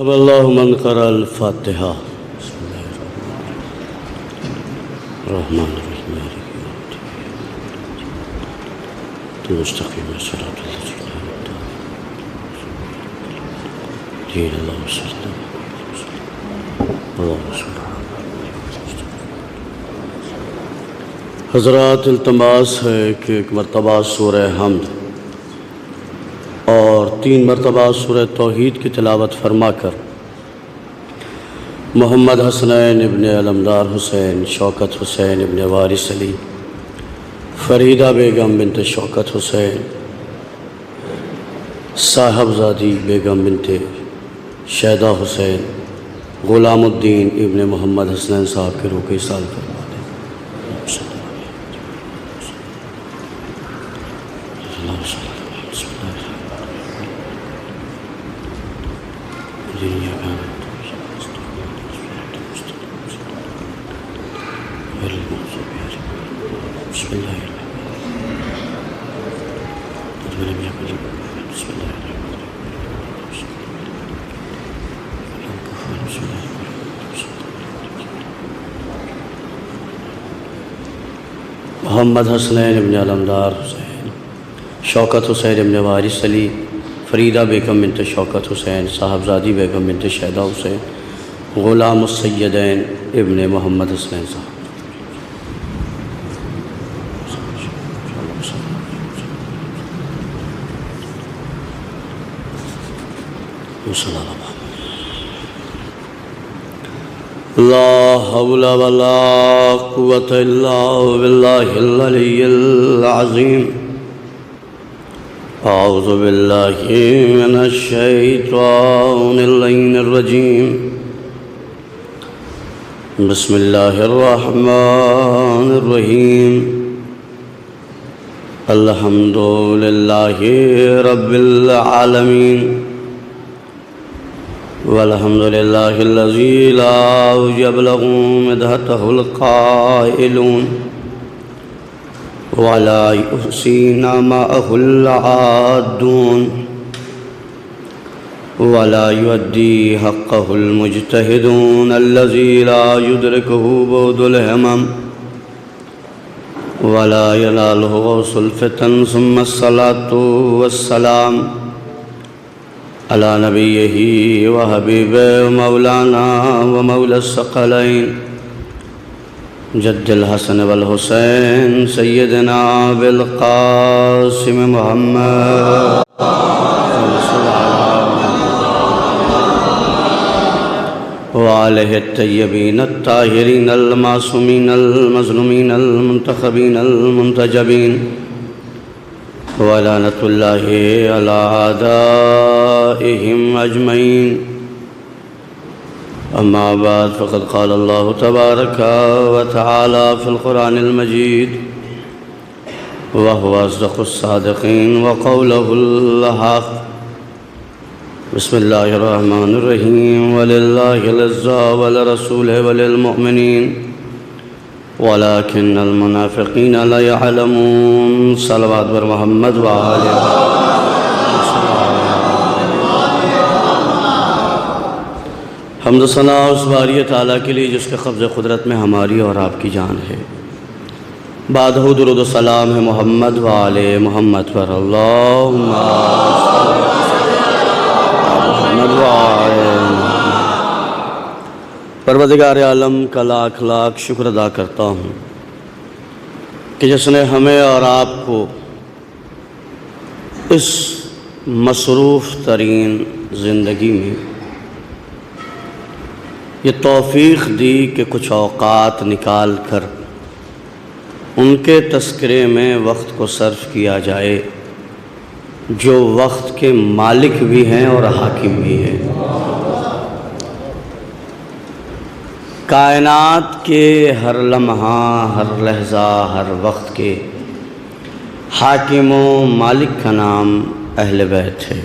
اب اللہ من قرأ الفاتحہ بسم اللہ الرحمن الرحیم مالک یوم الدین مستقیم صراط الذین انعمت علیہم اللہم صل حضرات، التماس ہے کہ ایک مرتبہ سورہ حمد اور 3 مرتبہ سورہ توحید کی تلاوت فرما کر محمد حسنین ابن علمدار حسین، شوکت حسین ابن وارث علی، فریدہ بیگم بنت شوکت حسین، صاحبزادی بیگم بنت شیدہ حسین، غلام الدین ابن محمد حسنین صاحب کے روح کے ایصال فرما دیں۔ محمد حسنین ابن علمدار حسین، شوکت حسین ابن وارث علی، فریدہ بیگم بنت شوکت حسین، صاحبزادی بیگم بنت شیدہ حسین، غلام السیدین ابن محمد حسنین صاحب۔ لا حول ولا قوة إلا بالله العلي العظيم۔ أعوذ بالله من الشيطان اللعين الرجيم۔ بسم الله الرحمن الرحيم۔ الحمد لله رب العالمين، والحمد لله الذي لا يبلغ مدحته القائلون، ولا يحصي نعماءه العادون، ولا يؤدي حقه المجتهدون، الذي لا يدركه بعد الهمم ولا يناله غوث الفتن، ثم الصلاة والسلام على نبيه وحبيبه ومولانا ومولى الثقلين جد الحسن والحسين سيدنا بالقاسم محمد وآله الطيبين الطاهرين المعصومين المظلومين المنتخبين المنتجبين، ولعنة الله على أعدائهم أجمعين۔ أما بعد، فقد قال الله تبارك وتعالى في القرآن المجيد وهو أصدق الصادقين وقوله الحق۔ بسم الله الرحمن الرحيم۔ ولله العزة ولرسوله وللمؤمنين ولكن المنافقين لا يعلمون۔ صلوات بر محمد وآلہ۔ حمد و ثنا اس باری تعالیٰ کے لیے جس کے قبض قدرت میں ہماری اور آپ کی جان ہے۔ بعد درود و سلام ہے محمد وآلہ محمد پر، اللہم محمد وآلہ۔ پروردگار عالم کا لاکھ لاکھ شکر ادا کرتا ہوں کہ جس نے ہمیں اور آپ کو اس مصروف ترین زندگی میں یہ توفیق دی کہ کچھ اوقات نکال کر ان کے تذکرے میں وقت کو صرف کیا جائے جو وقت کے مالک بھی ہیں اور حاکم بھی ہیں۔ کائنات کے ہر لمحہ، ہر لحظہ، ہر وقت کے حاکم و مالک کا نام اہل بیت ہے۔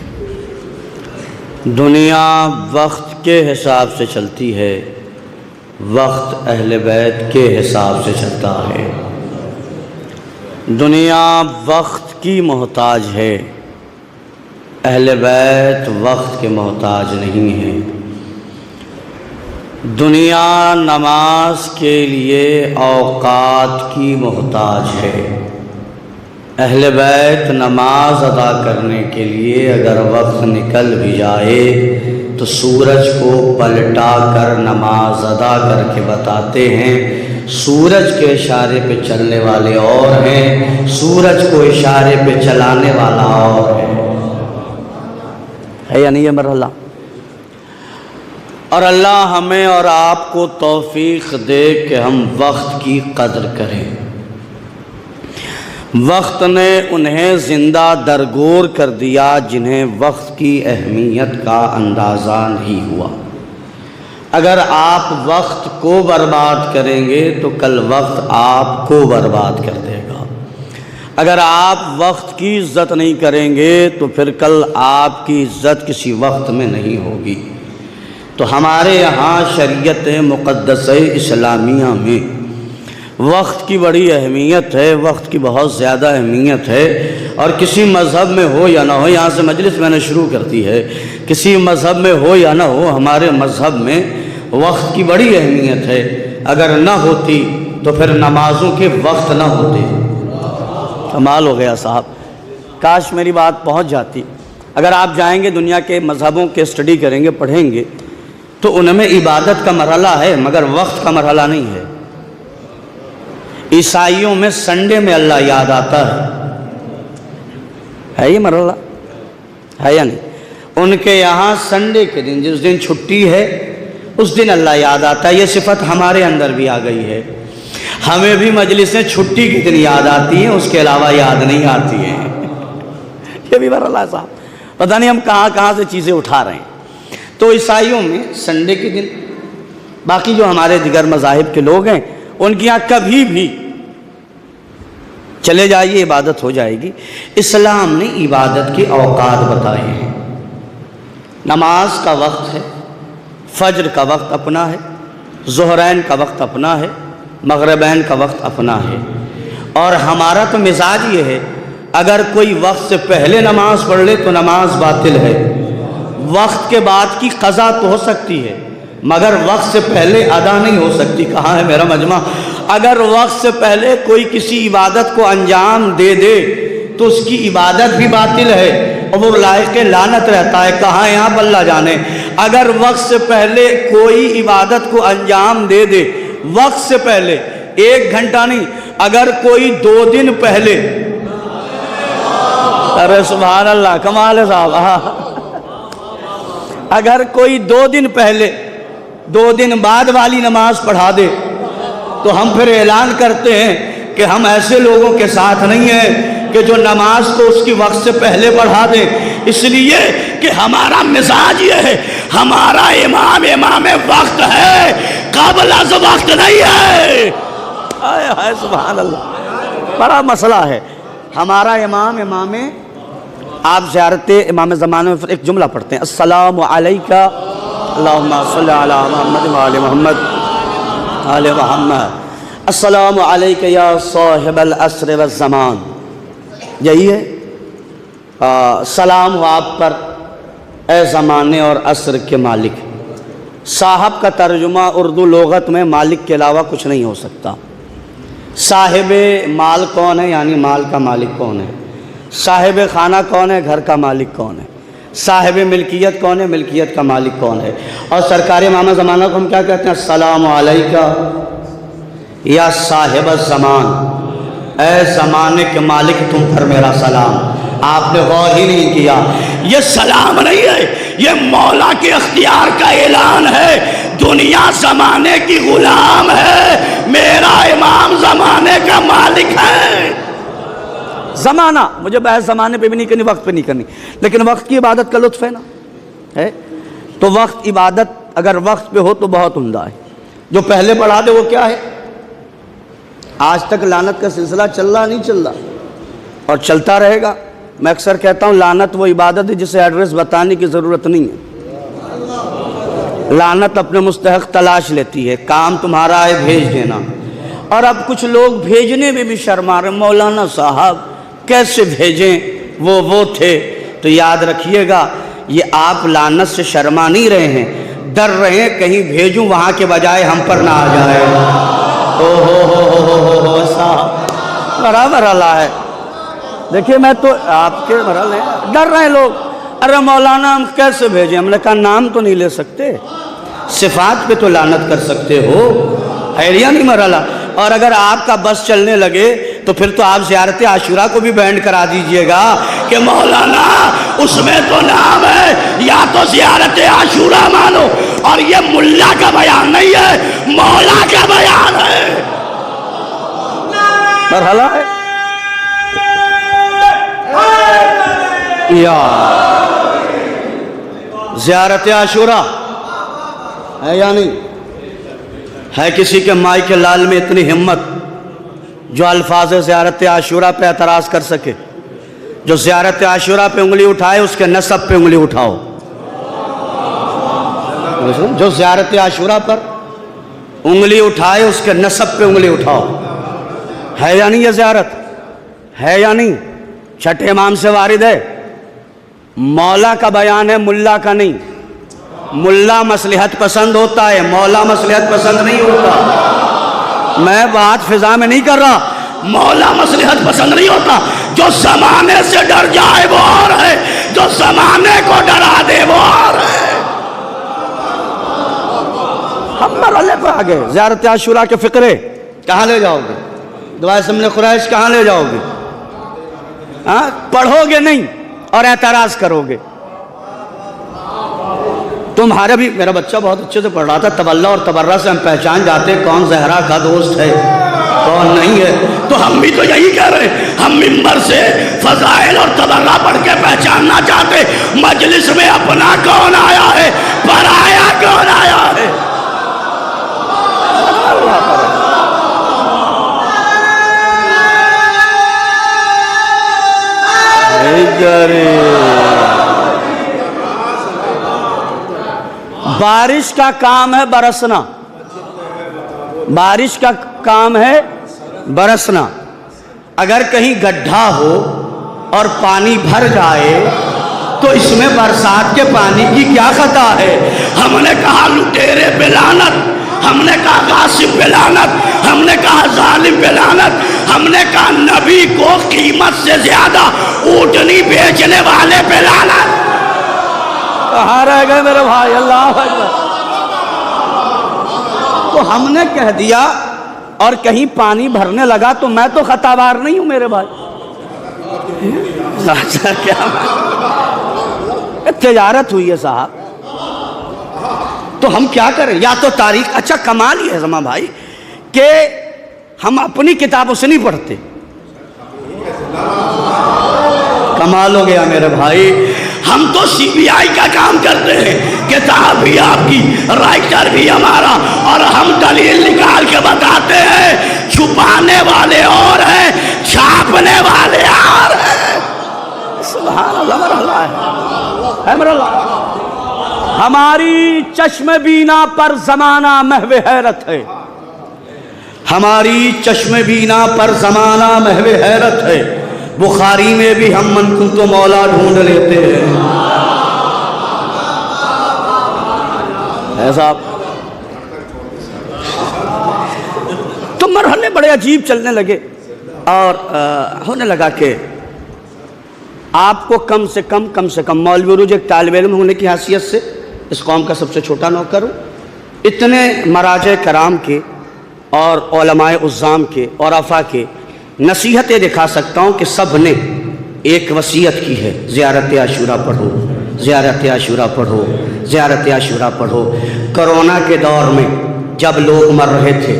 دنیا وقت کے حساب سے چلتی ہے، وقت اہل بیت کے حساب سے چلتا ہے۔ دنیا وقت کی محتاج ہے، اہل بیت وقت کے محتاج نہیں ہیں۔ دنیا نماز کے لیے اوقات کی محتاج ہے۔ اہل بیت نماز ادا کرنے کے لیے اگر وقت نکل بھی جائے تو سورج کو پلٹا کر نماز ادا کر کے بتاتے ہیں۔ سورج کے اشارے پہ چلنے والے اور ہیں، سورج کو اشارے پہ چلانے والا اور ہے یا نہیں ہے مرحلہ؟ اور اللہ ہمیں اور آپ کو توفیق دے کہ ہم وقت کی قدر کریں۔ وقت نے انہیں زندہ درگور کر دیا جنہیں وقت کی اہمیت کا اندازہ نہیں ہوا۔ اگر آپ وقت کو برباد کریں گے تو کل وقت آپ کو برباد کر دے گا۔ اگر آپ وقت کی عزت نہیں کریں گے تو پھر کل آپ کی عزت کسی وقت میں نہیں ہوگی۔ تو ہمارے یہاں شریعت مقدس اسلامیہ میں وقت کی بڑی اہمیت ہے، وقت کی بہت زیادہ اہمیت ہے۔ اور کسی مذہب میں ہو یا نہ ہو، یہاں سے مجلس میں نے شروع کر دی ہے، کسی مذہب میں ہو یا نہ ہو، ہمارے مذہب میں وقت کی بڑی اہمیت ہے۔ اگر نہ ہوتی تو پھر نمازوں کے وقت نہ ہوتے۔ کمال ہو گیا صاحب، کاش میری بات پہنچ جاتی۔ اگر آپ جائیں گے دنیا کے مذہبوں کے اسٹڈی کریں گے، پڑھیں گے تو ان میں عبادت کا مرحلہ ہے مگر وقت کا مرحلہ نہیں ہے۔ عیسائیوں میں سنڈے میں اللہ یاد آتا ہے یہ مرحلہ ہے یا نہیں؟ ان کے یہاں سنڈے کے دن، جس دن چھٹی ہے اس دن اللہ یاد آتا ہے۔ یہ صفت ہمارے اندر بھی آ گئی ہے، ہمیں بھی مجلسیں چھٹی کے دن یاد آتی ہیں، اس کے علاوہ یاد نہیں آتی ہیں۔ یہ بھی مرحلہ ہے صاحب، پتہ نہیں ہم کہاں کہاں سے چیزیں اٹھا رہے ہیں۔ تو عیسائیوں میں سنڈے کے دن، باقی جو ہمارے دیگر مذاہب کے لوگ ہیں ان کی یہاں کبھی بھی چلے جائیے عبادت ہو جائے گی۔ اسلام نے عبادت کے اوقات بتائے ہیں۔ نماز کا وقت ہے، فجر کا وقت اپنا ہے، ظہرین کا وقت اپنا ہے، مغربین کا وقت اپنا ہے۔ اور ہمارا تو مزاج یہ ہے، اگر کوئی وقت سے پہلے نماز پڑھ لے تو نماز باطل ہے۔ وقت کے بعد کی قضا تو ہو سکتی ہے مگر وقت سے پہلے ادا نہیں ہو سکتی۔ کہاں ہے میرا مجمع؟ اگر وقت سے پہلے کوئی کسی عبادت کو انجام دے دے تو اس کی عبادت بھی باطل ہے اور وہ لائق لعنت رہتا ہے۔ کہاں ہے آپ اللہ جانے؟ اگر وقت سے پہلے کوئی عبادت کو انجام دے دے، وقت سے پہلے 1 گھنٹہ نہیں، اگر کوئی 2 دن پہلے، ارے سبحان اللہ، کمال ہے صاحب، اگر کوئی 2 دن پہلے 2 دن بعد والی نماز پڑھا دے تو ہم پھر اعلان کرتے ہیں کہ ہم ایسے لوگوں کے ساتھ نہیں ہیں کہ جو نماز کو اس کی وقت سے پہلے پڑھا دیں، اس لیے کہ ہمارا مزاج یہ ہے، ہمارا امام وقت ہے، قبل از وقت نہیں ہے۔ آئے سبحان اللہ، بڑا مسئلہ ہے ہمارا امام آپ زیارت امام زمانے میں ایک جملہ پڑھتے ہیں، السلام علیکہ اللہم صلی علی محمد وآل محمد آل محمد، السلام علیکہ یا صاحب العصر والزمان۔ یہی ہے سلام ہو آپ پر اے زمانے اور عصر کے مالک۔ صاحب کا ترجمہ اردو لغت میں مالک کے علاوہ کچھ نہیں ہو سکتا۔ صاحب مال کون ہے؟ یعنی مال کا مالک کون ہے؟ صاحب خانہ کون ہے؟ گھر کا مالک کون ہے؟ صاحب ملکیت کون ہے؟ ملکیت کا مالک کون ہے؟ اور سرکار امام زمانہ کو ہم کیا کہتے ہیں؟ السلام علیکہ یا صاحب الزمان، اے زمانے کے مالک تم پر میرا سلام۔ آپ نے غور ہی نہیں کیا، یہ سلام نہیں ہے، یہ مولا کے اختیار کا اعلان ہے۔ دنیا زمانے کی غلام ہے، میرا امام زمانے کا مالک ہے۔ زمانہ، مجھے بحث زمانے پہ بھی نہیں کرنی، وقت پہ نہیں کرنی، لیکن وقت کی عبادت کا لطف ہے نا، ہے تو وقت عبادت اگر وقت پہ ہو تو بہت عمدہ ہے۔ جو پہلے پڑھا دے وہ کیا ہے؟ آج تک لعنت کا سلسلہ چل رہا نہیں چل رہا اور چلتا رہے گا۔ میں اکثر کہتا ہوں لعنت وہ عبادت ہے جسے ایڈریس بتانے کی ضرورت نہیں ہے۔ لعنت اپنے مستحق تلاش لیتی ہے، کام تمہارا ہے بھیج دینا۔ اور اب کچھ لوگ بھیجنے میں بھی شرما رہے، مولانا صاحب کیسے بھیجیں، وہ تھے۔ تو یاد رکھیے گا، یہ آپ لعنت سے شرما نہیں رہے ہیں ڈر رہے ہیں کہیں بھیجوں وہاں کے بجائے ہم پر نہ آ جائے۔ ہو صاحب بڑا مرحلہ ہے۔ دیکھیے میں تو آپ کے مرحلے ڈر رہے ہیں لوگ، ارے مولانا ہم کیسے بھیجیں؟ ہم نے کہا نام تو نہیں لے سکتے، صفات پہ تو لعنت کر سکتے ہو، خیریہ نہیں مرحلہ۔ اور اگر آپ کا بس چلنے لگے تو پھر تو آپ زیارت عاشورہ کو بھی بینڈ کرا دیجئے گا کہ مولانا اس میں تو نام ہے، یا تو زیارت عاشورہ مانو، اور یہ ملا کا بیان نہیں ہے، مولا کا بیان ہے۔ مرحلہ ہے یا زیارت عاشورہ ہے یا نہیں ہے؟ کسی کے مائی کے لال میں اتنی ہمت جو الفاظ زیارت عاشورہ پہ اعتراض کر سکے؟ جو زیارت عاشورہ پہ انگلی اٹھائے اس کے نسب پہ انگلی اٹھاؤ۔ جو زیارت عاشورہ پر انگلی اٹھائے اس کے نسب پہ انگلی اٹھاؤ۔ ہے یا نہیں یہ زیارت؟ ہے یا نہیں؟ چھٹے امام سے وارد ہے، مولا کا بیان ہے، ملا کا نہیں۔ ملا مصلحت پسند ہوتا ہے، مولا مصلحت پسند نہیں ہوتا۔ میں بات فضا میں نہیں کر رہا، مولا مصلحت پسند نہیں ہوتا۔ جو زمانے سے ڈر جائے وہ اور ہے، جو زمانے کو ڈرا دے وہ اور ہے۔ ہم مرحلے پہ آگئے، زیارت عاشورہ کے فقرے کہاں لے جاؤ گے؟ دعائے سمن قریش کہاں لے جاؤ گے؟ پڑھو گے نہیں اور اعتراض کرو گے۔ تمہارے بھی میرا بچہ بہت اچھے سے پڑھ رہا تھا، تبلہ اور تبرہ سے ہم پہچان جاتے کون زہرا کا دوست ہے کون نہیں ہے۔ تو ہم بھی تو یہی کہہ رہے ہیں، ہم ممبر سے فضائل اور تبرہ پڑھ کے پہچاننا چاہتے، مجلس میں اپنا کون آیا ہے، پرایا کون آیا ہے۔ بارش کا کام ہے برسنا، بارش کا کام ہے برسنا۔ اگر کہیں گڈھا ہو اور پانی بھر جائے تو اس میں برسات کے پانی کی کیا خطا ہے؟ ہم نے کہا لٹیرے پہ لعنت، ہم نے کہا غاصب پہ لعنت، ہم نے کہا ظالم پہ لعنت، ہم نے کہا نبی کو قیمت سے زیادہ اونٹنی بیچنے والے پہ لعنت۔ کہاں رہ گئے میرے بھائی؟ اللہ اکبر۔ تو ہم نے کہہ دیا اور کہیں پانی بھرنے لگا تو میں تو خطا بار نہیں ہوں میرے بھائی۔ تجارت ہوئی ہے صاحب، تو ہم کیا کریں؟ یا تو تاریخ، اچھا کمال یہ ہے زمان بھائی کہ ہم اپنی کتابوں سے نہیں پڑھتے۔ کمال ہو گیا میرے بھائی، ہم تو سی بی آئی کا کام کرتے ہیں، کتاب بھی آپ کی، رائٹر بھی ہمارا، اور ہم دلیل نکال کے بتاتے ہیں۔ چھپانے والے اور ہیں، چھاپنے والے اور ہیں۔ سبحان اللہ، مرحلہ ہے مرحلہ۔ ہماری چشم بینا پر زمانہ محو حیرت ہے، ہماری چشم بینا پر زمانہ محو حیرت ہے۔ بخاری میں بھی ہم من کو تو مولا ڈھونڈ لیتے ہیں۔ ایسا تو مرحلے بڑے عجیب چلنے لگے، اور ہونے لگا کہ آپ کو کم سے کم مولوی عروج ایک طالب علم ہونے کی حیثیت سے اس قوم کا سب سے چھوٹا نوکر ہوں، اتنے مراجع کرام کے اور علماء عظام کے اور عفا کے نصیحتیں دکھا سکتا ہوں کہ سب نے ایک وصیت کی ہے، زیارت عاشورہ پڑھو، زیارت عاشورہ پڑھو، زیارت عاشورہ پڑھو۔ کرونا کے دور میں جب لوگ مر رہے تھے،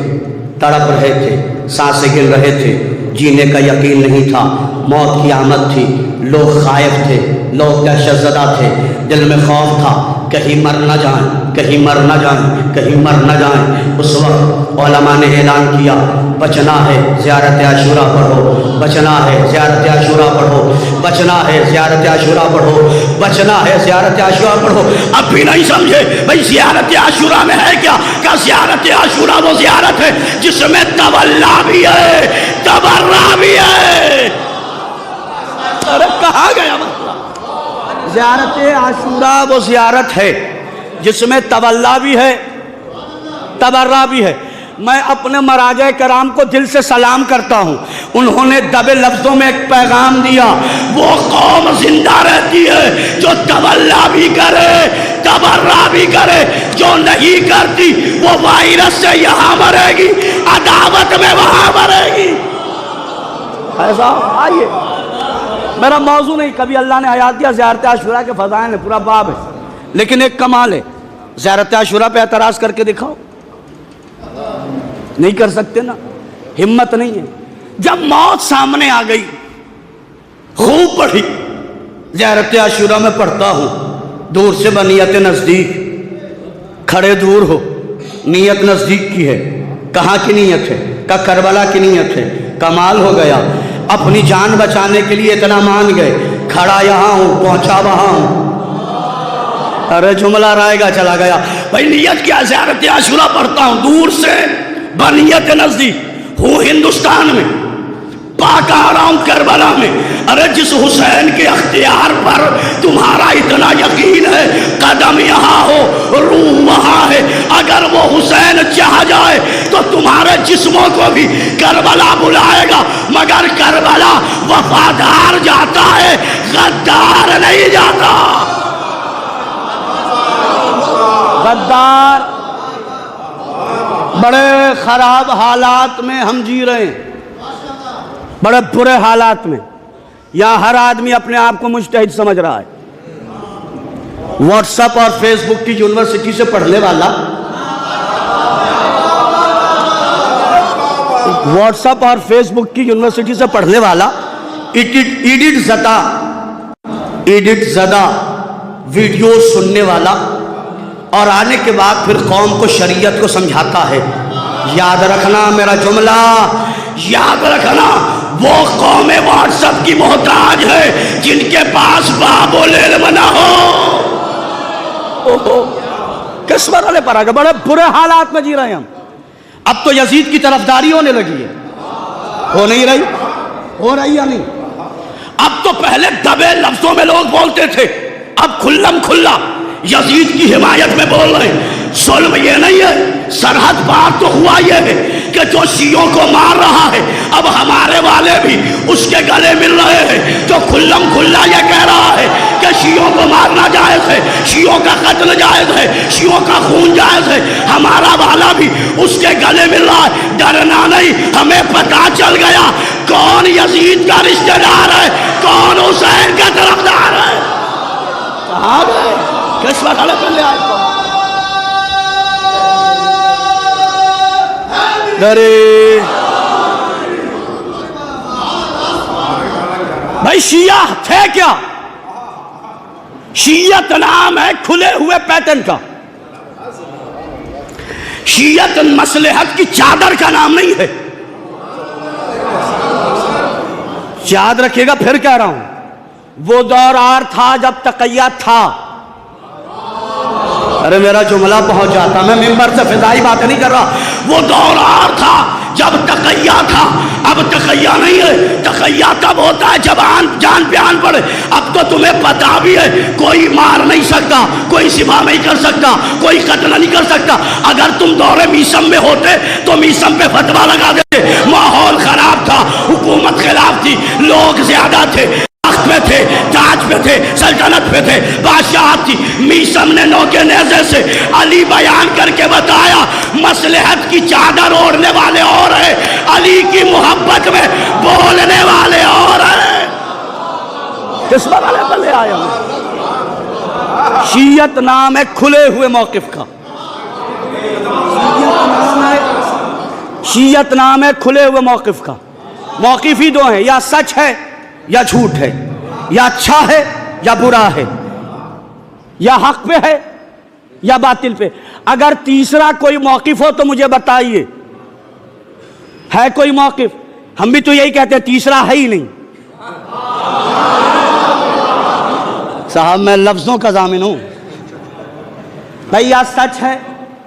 تڑپ رہے تھے، سانسیں گر رہے تھے، جینے کا یقین نہیں تھا، موت کی آمد تھی، لوگ خائف تھے، لوگ دہشت زدہ تھے، دل میں خوف تھا کہیں مر نہ جائیں، کہیں مر نہ جائیں، کہیں مر نہ جائیں۔ اس وقت علماء نے اعلان کیا بچنا ہے زیارت عاشورہ پڑھو، بچنا ہے زیارت عاشورہ پڑھو، بچنا ہے زیارت عاشورہ پڑھو، بچنا ہے زیارت عاشورہ پڑھو۔ اب بھی نہیں سمجھے بھئی زیارت عاشورہ میں ہے کیا؟ کہ زیارت عاشورہ وہ زیارت ہے جس میں تولا بھی ہے، تبرہ بھی ہے۔ ارے کہاں گیا مسئلہ؟ زیارت عاشورہ وہ زیارت ہے جس میں تولا بھی ہے تبرہ بھی ہے۔ میں اپنے مراجع کرام کو دل سے سلام کرتا ہوں، انہوں نے دبے لفظوں میں ایک پیغام دیا، وہ قوم زندہ رہتی ہے جو تولا بھی کرے تبرہ بھی کرے، جو نہیں کرتی وہ وائرس سے یہاں مرے گی، عداوت میں وہاں مرے گی۔ ایسا آئیے، میرا موضوع نہیں، کبھی اللہ نے حیات دیا زیارت عاشوراء کے فضائل ہے، پورا باب ہے، لیکن ایک کمال ہے، زیارت عاشوراء پہ اعتراض کر کے دکھاؤ، نہیں کر سکتے نا، ہمت نہیں ہے۔ جب موت سامنے آ گئی، خوب پڑھی، زیارت عاشوراء میں پڑھتا ہوں، دور سے بنیت نزدیک، کھڑے دور ہو، نیت نزدیک کی ہے، کہاں کی نیت ہے؟ کہ کربلا کی نیت ہے۔ کمال ہو گیا، اپنی جان بچانے کے لیے اتنا مان گئے، کھڑا یہاں ہوں پہنچا وہاں ہوں۔ ارے جملہ رائے گا چلا گیا، بھائی نیت کیا؟ زیارت عاشوراء پڑھتا ہوں دور سے بنیت نزدیک، ہوں ہندوستان میں، پاک آ رہا ہوں کربلا میں۔ ارے جس حسین کے اختیار پر تمہارا اتنا یقین ہے، قدم یہاں ہو روح وہاں ہے، اگر وہ حسین چاہ جائے تو تمہارے جسموں کو بھی کربلا بلائے گا، مگر کربلا وفادار جاتا ہے، غدار نہیں جاتا۔ غدار، بڑے خراب حالات میں ہم جی رہے ہیں، بڑے برے حالات میں، یہاں ہر آدمی اپنے آپ کو مجتہد سمجھ رہا ہے۔ واٹس ایپ اور فیس بک کی یونیورسٹی سے پڑھنے والا، واٹس ایپ اور فیس بک کی یونیورسٹی سے پڑھنے والا ایڈٹ زدہ ویڈیو سننے والا، اور آنے کے بعد پھر قوم کو شریعت کو سمجھاتا ہے۔ یاد رکھنا میرا جملہ، یاد رکھنا، وہ قوم واٹس ایپ کی محتاج ہے جن کے پاس باب العلم نہ ہو۔ قسمت والے پر آگے، بڑے برے حالات میں جی رہے ہیں ہم۔ اب تو یزید کی طرفداری ہونے لگی ہے، ہو نہیں رہی؟ ہو رہی یا نہیں؟ اب تو پہلے دبے لفظوں میں لوگ بولتے تھے، اب کھلم کھلا یزید کی حمایت میں بول رہے ہیں۔ ظلم یہ نہیں ہے، سرحد پار تو ہوا یہ ہے کہ جو شیعوں کو مار رہا ہے، اب ہمارے والے بھی اس کے گلے مل رہے ہیں، جو کھلم کھلا یہ کہہ رہا ہے کہ شیعوں کو مارنا جائز ہے، شیعوں کا قتل جائز ہے، شیعوں کا خون جائز ہے، ہمارا والا بھی اس کے گلے مل رہا ہے۔ ڈرنا نہیں، ہمیں پتہ چل گیا کون یزید کا رشتہ دار ہے، کون حسین کا طرفدار ہے۔ کہاں گئے؟ کس وقت پہلے آئے تو درے بھائی شیعہ تھے کیا؟ شیعت نام ہے کھلے ہوئے پیٹرن کا، شیعت مصلحت کی چادر کا نام نہیں ہے۔ یاد رکھیے گا، پھر کہہ رہا ہوں، وہ دور اور تھا جب تقیہ تھا۔ ارے میرا جملہ پہنچ جاتا، میں ممبر سے فضائی بات نہیں کر رہا۔ وہ دور اور تھا جب تقیہ تھا، اب تقیہ نہیں ہے۔ تقیہ تب ہوتا ہے جب جان پہ آن پڑے۔ اب تو تمہیں پتا بھی ہے کوئی مار نہیں سکتا، کوئی سفا نہیں کر سکتا، کوئی قتل نہیں کر سکتا۔ اگر تم دور میسم میں ہوتے تو میسم پہ فتویٰ لگا دیتے۔ ماحول خراب تھا، حکومت خلاف تھی، لوگ زیادہ تھے، تخت پہ تھے، تاج پہ تھے، سلطنت پہ تھے، بادشاہت تھی۔ میسم نے نوکے نیزے سے علی بیان کر کے بتایا مصلحت کی چادر اوڑھنے والے اور ہیں، علی کی محبت میں بولنے والے اور ہیں۔ کس بات والے پلے آئے ہوں؟ شیعت نام ہے کھلے ہوئے موقف کا، شیعت نام ہے کھلے ہوئے موقف کا۔ موقف ہی دو ہیں، یا سچ ہے یا جھوٹ ہے، یا اچھا ہے یا برا ہے، یا حق پہ ہے یا باطل پہ۔ اگر تیسرا کوئی موقف ہو تو مجھے بتائیے، ہے کوئی موقف؟ ہم بھی تو یہی کہتے ہیں تیسرا ہے ہی نہیں۔ صاحب میں لفظوں کا ضامن ہوں بھائی، یا سچ ہے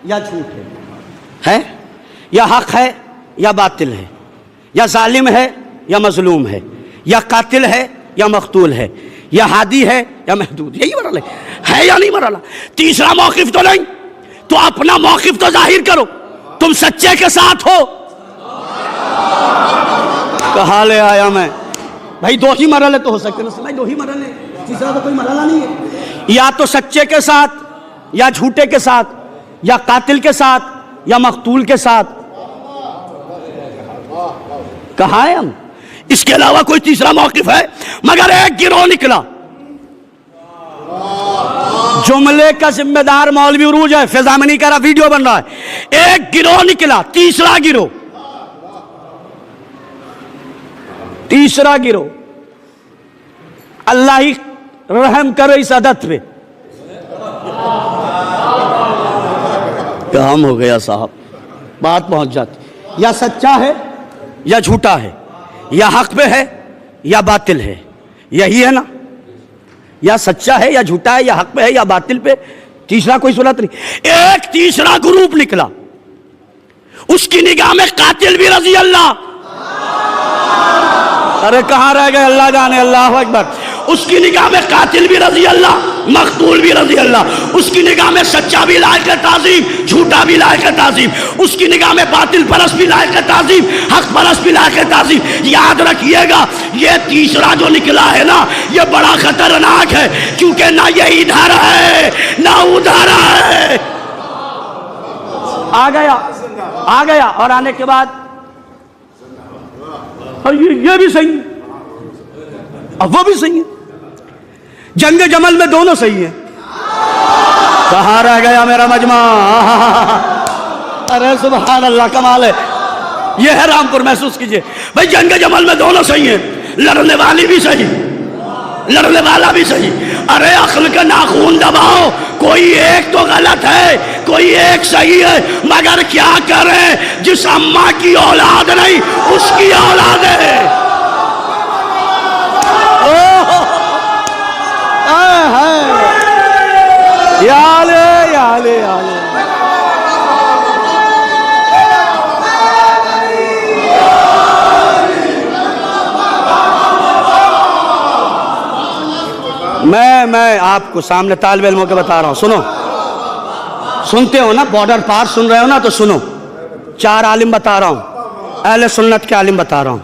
یا جھوٹ ہے، یا حق ہے یا باطل ہے، یا ظالم ہے یا مظلوم ہے، یا قاتل ہے یا مقتول ہے، یا ہادی ہے یا محدود، یہی بڑا ہے ہے یا نہیں مرحلہ؟ تیسرا موقف تو نہیں، تو اپنا موقف تو ظاہر کرو، تم سچے کے ساتھ ہو۔ کہاں لے آیا میں بھائی؟ دو ہی مرحلے تو ہو سکتے ہیں بھائی، دو ہی مرحلے، تیسرا تو کوئی مرحلہ نہیں ہے۔ یا تو سچے کے ساتھ، یا جھوٹے کے ساتھ، یا قاتل کے ساتھ، یا مقتول کے ساتھ۔ کہاں ہے ہم؟ اس کے علاوہ کوئی تیسرا موقف ہے؟ مگر ایک گروہ نکلا، جملے کا ذمہ دار مولوی عروج ہے، فضا میں نہیں کہہ رہا، ویڈیو بن رہا ہے۔ ایک گروہ نکلا، تیسرا گروہ، اللہ ہی رحم کرے اس عدد پہ۔ کام ہو گیا صاحب، بات پہنچ جاتی، یا سچا ہے یا جھوٹا ہے، یا حق پہ ہے یا باطل ہے، یہی ہے نا؟ یا سچا ہے یا جھوٹا ہے، یا حق پہ ہے یا باطل پہ، تیسرا کوئی صورت نہیں۔ ایک تیسرا گروپ نکلا، اس کی نگاہ میں قاتل بھی رضی اللہ، ارے کہاں رہ گئے؟ اللہ جانے، اللہ اکبر۔ اس کی نگاہ میں قاتل بھی رضی اللہ، مقتول بھی رضی اللہ، اس کی نگاہ میں سچا بھی لائق تعظیم، جھوٹا بھی لائق تعظیم، اس کی نگاہ میں باطل پرست بھی لائق تعظیم، حق پرست بھی لائق تعظیم۔ یاد رکھیے گا، یہ تیسرا جو نکلا ہے نا، یہ بڑا خطرناک ہے، کیونکہ نہ یہ ادھر ہے نہ ادھر ہے۔ آ گیا اور آنے کے بعد یہ بھی صحیح ہے، اب وہ بھی صحیح ہے۔ جنگ جمل میں دونوں صحیح ہیں۔ کہاں رہ گیا میرا مجمع؟ ارے سبحان اللہ، کمال ہے۔ یہ ہے رامپور، محسوس کیجئے بھائی، جنگ جمل میں دونوں صحیح ہیں، لڑنے والی بھی صحیح، لڑنے والا بھی صحیح۔ ارے عقل کا ناخون دباؤ، کوئی ایک تو غلط ہے، کوئی ایک صحیح ہے، مگر کیا کریں، جس اماں کی اولاد نہیں اس کی اولاد ہے۔ یا لے یا لے یا لے۔ میں آپ کو سامنے طالب علموں کے بتا رہا ہوں، سنو، سنتے ہو نا، بارڈر پار سن رہے ہو نا، تو سنو، 4 عالم بتا رہا ہوں، اہل سنت کے عالم بتا رہا ہوں،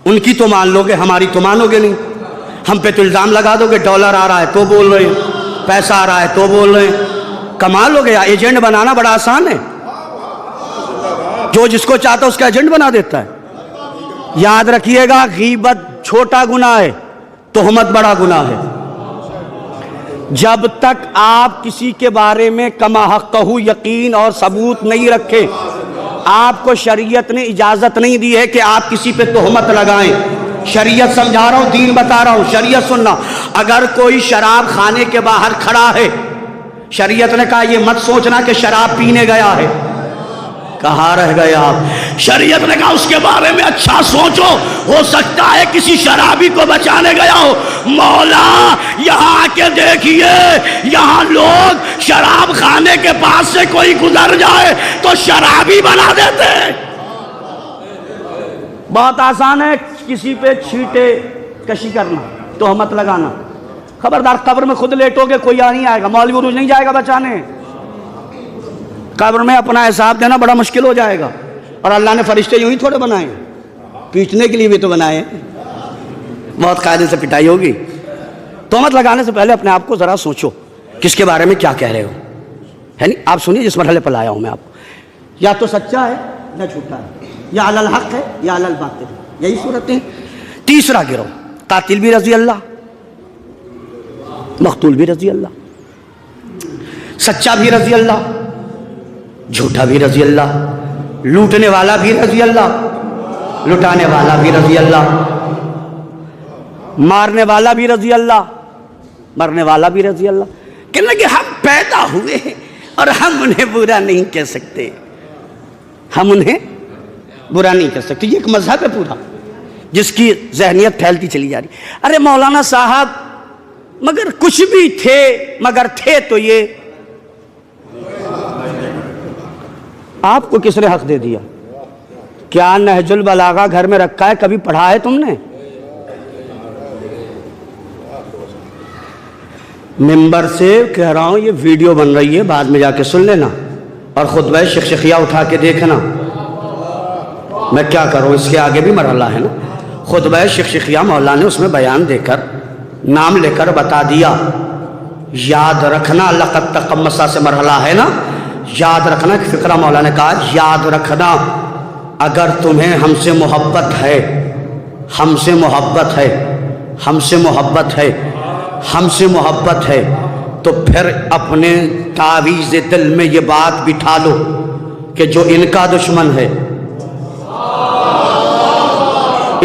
ان کی تو مان لو گے، ہماری تو مانو گے نہیں۔ ہم پہ تو الزام لگا دو گے، ڈالر آ رہا ہے تو بول رہے ہیں، پیسہ آ رہا ہے تو بول رہے ہیں۔ کمال ہو گیا، ایجنٹ بنانا بڑا آسان ہے، جو جس کو چاہتا ہے اس کا ایجنٹ بنا دیتا ہے۔ یاد رکھیے گا، غیبت چھوٹا گناہ ہے، تہمت بڑا گناہ ہے۔ جب تک آپ کسی کے بارے میں کما حقہ یقین اور ثبوت نہیں رکھیں، آپ کو شریعت نے اجازت نہیں دی ہے کہ آپ کسی پہ تہمت لگائیں۔ شریعت سمجھا رہا ہوں، دین بتا رہا ہوں، شریعت سننا۔ اگر کوئی شراب خانے کے باہر کھڑا ہے، شریعت نے کہا یہ مت سوچنا کہ شراب پینے گیا ہے۔ کہاں رہ گئے آپ؟ شریعت نے کہا اس کے بارے میں اچھا سوچو، ہو سکتا ہے کسی شرابی کو بچانے گیا ہو۔ مولا یہاں آ کے دیکھیے، یہاں لوگ شراب خانے کے پاس سے کوئی گزر جائے تو شرابی بنا دیتے۔ بہت آسان ہے کسی پہ چھیٹے کشی کرنا، تہمت لگانا۔ خبردار، قبر میں خود لیٹو گے، کوئی نہیں آئے گا، مولوی عروج نہیں جائے گا بچانے۔ قبر میں اپنا حساب دینا بڑا مشکل ہو جائے گا، اور اللہ نے فرشتے یوں ہی تھوڑے بنائے، پیٹنے کے لیے بھی تو بنائے، بہت قاعدے سے پٹائی ہوگی۔ تہمت لگانے سے پہلے اپنے آپ کو ذرا سوچو، کس کے بارے میں کیا کہہ رہے ہو، ہے نہیں؟ آپ سنیے، جس مرحلے پر لایا ہوں میں آپ کو، یا تو سچا ہے یا جھوٹا ہے، یا علی الحق ہے یا علی الباطل ہے، یہی صورتیں۔ تیسرا گروہ، قاتل بھی رضی اللہ، مقتول بھی رضی اللہ، سچا بھی رضی اللہ، جھوٹا بھی رضی اللہ، لوٹنے والا بھی رضی اللہ، لٹانے والا بھی رضی اللہ، مارنے والا بھی رضی اللہ، مرنے والا بھی رضی اللہ۔ کہنے لگے ہم پیدا ہوئے اور ہم انہیں برا نہیں کہہ سکتے، ہم انہیں برا نہیں کر سکتے۔ یہ ایک مذہب ہے پورا، جس کی ذہنیت پھیلتی چلی جا رہی۔ ارے مولانا صاحب، مگر کچھ بھی تھے، مگر تھے تو یہ، آپ کو کس نے حق دے دیا؟ کیا نہج البلاغہ گھر میں رکھا ہے، کبھی پڑھا ہے تم نے؟ ممبر سے کہہ رہا ہوں یہ ویڈیو بن رہی ہے، بعد میں جا کے سن لینا اور خطبہ شخشقیہ اٹھا کے دیکھنا. میں کیا کروں، اس کے آگے بھی مرحلہ ہے نا. خطبہ شخشقیہ مولانا نے اس میں بیان دے کر نام لے کر بتا دیا. یاد رکھنا، لقد تقمصا سے مرحلہ ہے نا، یاد رکھنا کہ فقرہ مولانا نے کہا یاد رکھنا اگر تمہیں ہم سے محبت ہے، ہم سے محبت ہے، ہم سے محبت ہے، ہم سے محبت ہے تو پھر اپنے تعویذ دل میں یہ بات بٹھا لو کہ جو ان کا دشمن ہے،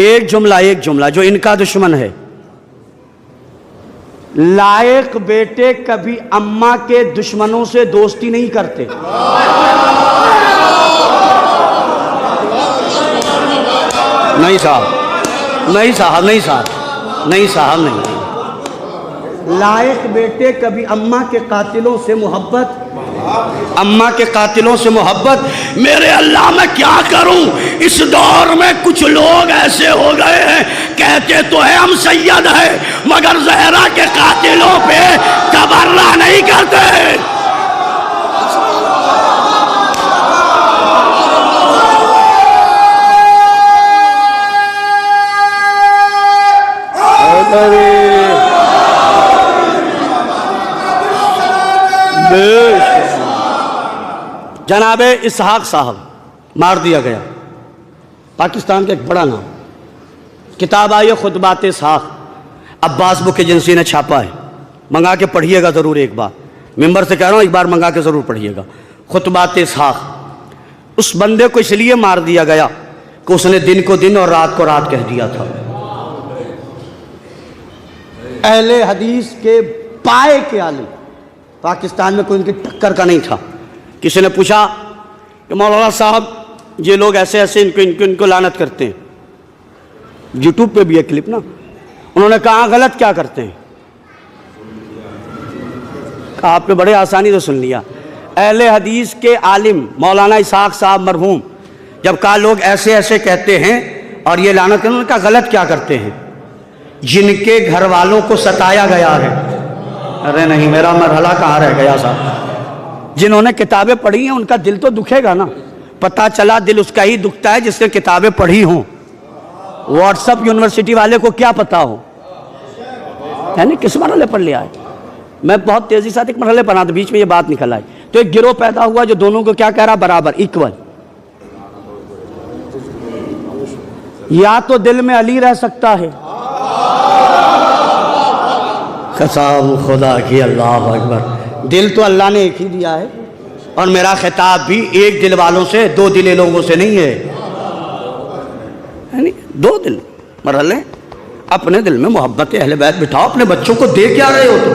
ایک جملہ جو ان کا دشمن ہے، لائق بیٹے کبھی اماں کے دشمنوں سے دوستی نہیں کرتے. نہیں صاحب لائق بیٹے کبھی اماں کے قاتلوں سے محبت. میرے اللہ میں کیا کروں، اس دور میں کچھ لوگ ایسے ہو گئے ہیں کہتے تو ہیں ہم سید ہیں مگر زہرا کے قاتلوں پہ تبرہ نہیں کرتے. جناب اسحاق صاحب مار دیا گیا، پاکستان کا ایک بڑا نام. کتاب آئی ہے خطبات اسحاق، عباس بک ایجنسی نے چھاپا ہے، منگا کے پڑھیے گا ضرور ایک بار. ممبر سے کہہ رہا ہوں ایک بار منگا کے ضرور پڑھیے گا. خطبات اسحاق. اس بندے کو اس لیے مار دیا گیا کہ اس نے دن کو دن اور رات کو رات کہہ دیا تھا. اہل حدیث کے پائے کے عالم، پاکستان میں کوئی ان کی ٹکر کا نہیں تھا. کسی نے پوچھا کہ مولانا صاحب یہ لوگ ایسے ایسے ان کو لعنت کرتے ہیں، یوٹیوب پہ بھی ہے کلپ نا. انہوں نے کہا غلط کیا کرتے ہیں؟ کہا آپ نے بڑے آسانی سے سن لیا. اہل حدیث کے عالم مولانا اسحاق صاحب مرحوم جب کہا لوگ ایسے ایسے کہتے ہیں اور یہ لعنت کرتے ہیں، انہوں نے کہا غلط کیا کرتے ہیں؟ جن کے گھر والوں کو ستایا گیا ہے. ارے نہیں، میرا مرحلہ کہاں رہ گیا صاحب. جنہوں نے کتابیں پڑھی ہیں ان کا دل تو دکھے گا نا. پتہ چلا دل اس کا ہی دکھتا ہے جس نے کتابیں پڑھی ہوں. واٹس اپ یونیورسٹی والے کو کیا پتا ہو یعنی کس مرحلے پر لے آئے. میں بہت تیزی سے ایک مرحلے پر آتا تھا، بیچ میں یہ بات نکل آئی تو ایک گروہ پیدا ہوا جو دونوں کو کیا کہہ رہا برابر ایکول. یا تو دل میں علی رہ سکتا ہے، قسم خدا کی، اللہ اکبر. دل تو اللہ نے ایک ہی دیا ہے اور میرا خطاب بھی ایک دل والوں سے دو دلے لوگوں سے نہیں ہے، یعنی دو دل مرحلے. اپنے دل میں محبت اہل بیت بٹھاؤ. اپنے بچوں کو دے کیا رہے ہو تم؟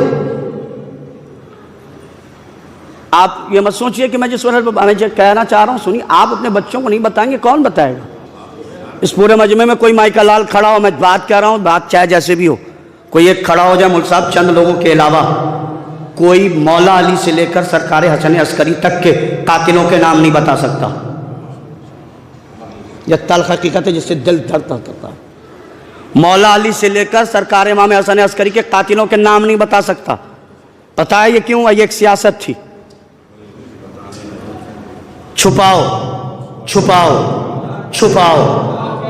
آپ یہ مت سوچئے کہ میں جس مرحلے پر میں کہنا چاہ رہا ہوں سنی، آپ اپنے بچوں کو نہیں بتائیں گے کون بتائے گا؟ اس پورے مجمع میں کوئی مائیکا لال کھڑا ہو، میں بات کہہ رہا ہوں، بات چاہے جیسے بھی ہو، کوئی ایک کھڑا ہو جائے ملک صاحب چند لوگوں کے علاوہ، کوئی مولا علی سے لے کر سرکار حسن عسکری تک کے قاتلوں کے نام نہیں بتا سکتا. یہ تلخ حقیقت ہے جس سے دل درد کرتا ہے. مولا علی سے لے کر سرکار امام حسن عسکری کے قاتلوں کے نام نہیں بتا سکتا. پتہ ہے یہ کیوں؟ یہ ایک سیاست تھی. چھپاؤ چھپاؤ چھپاؤ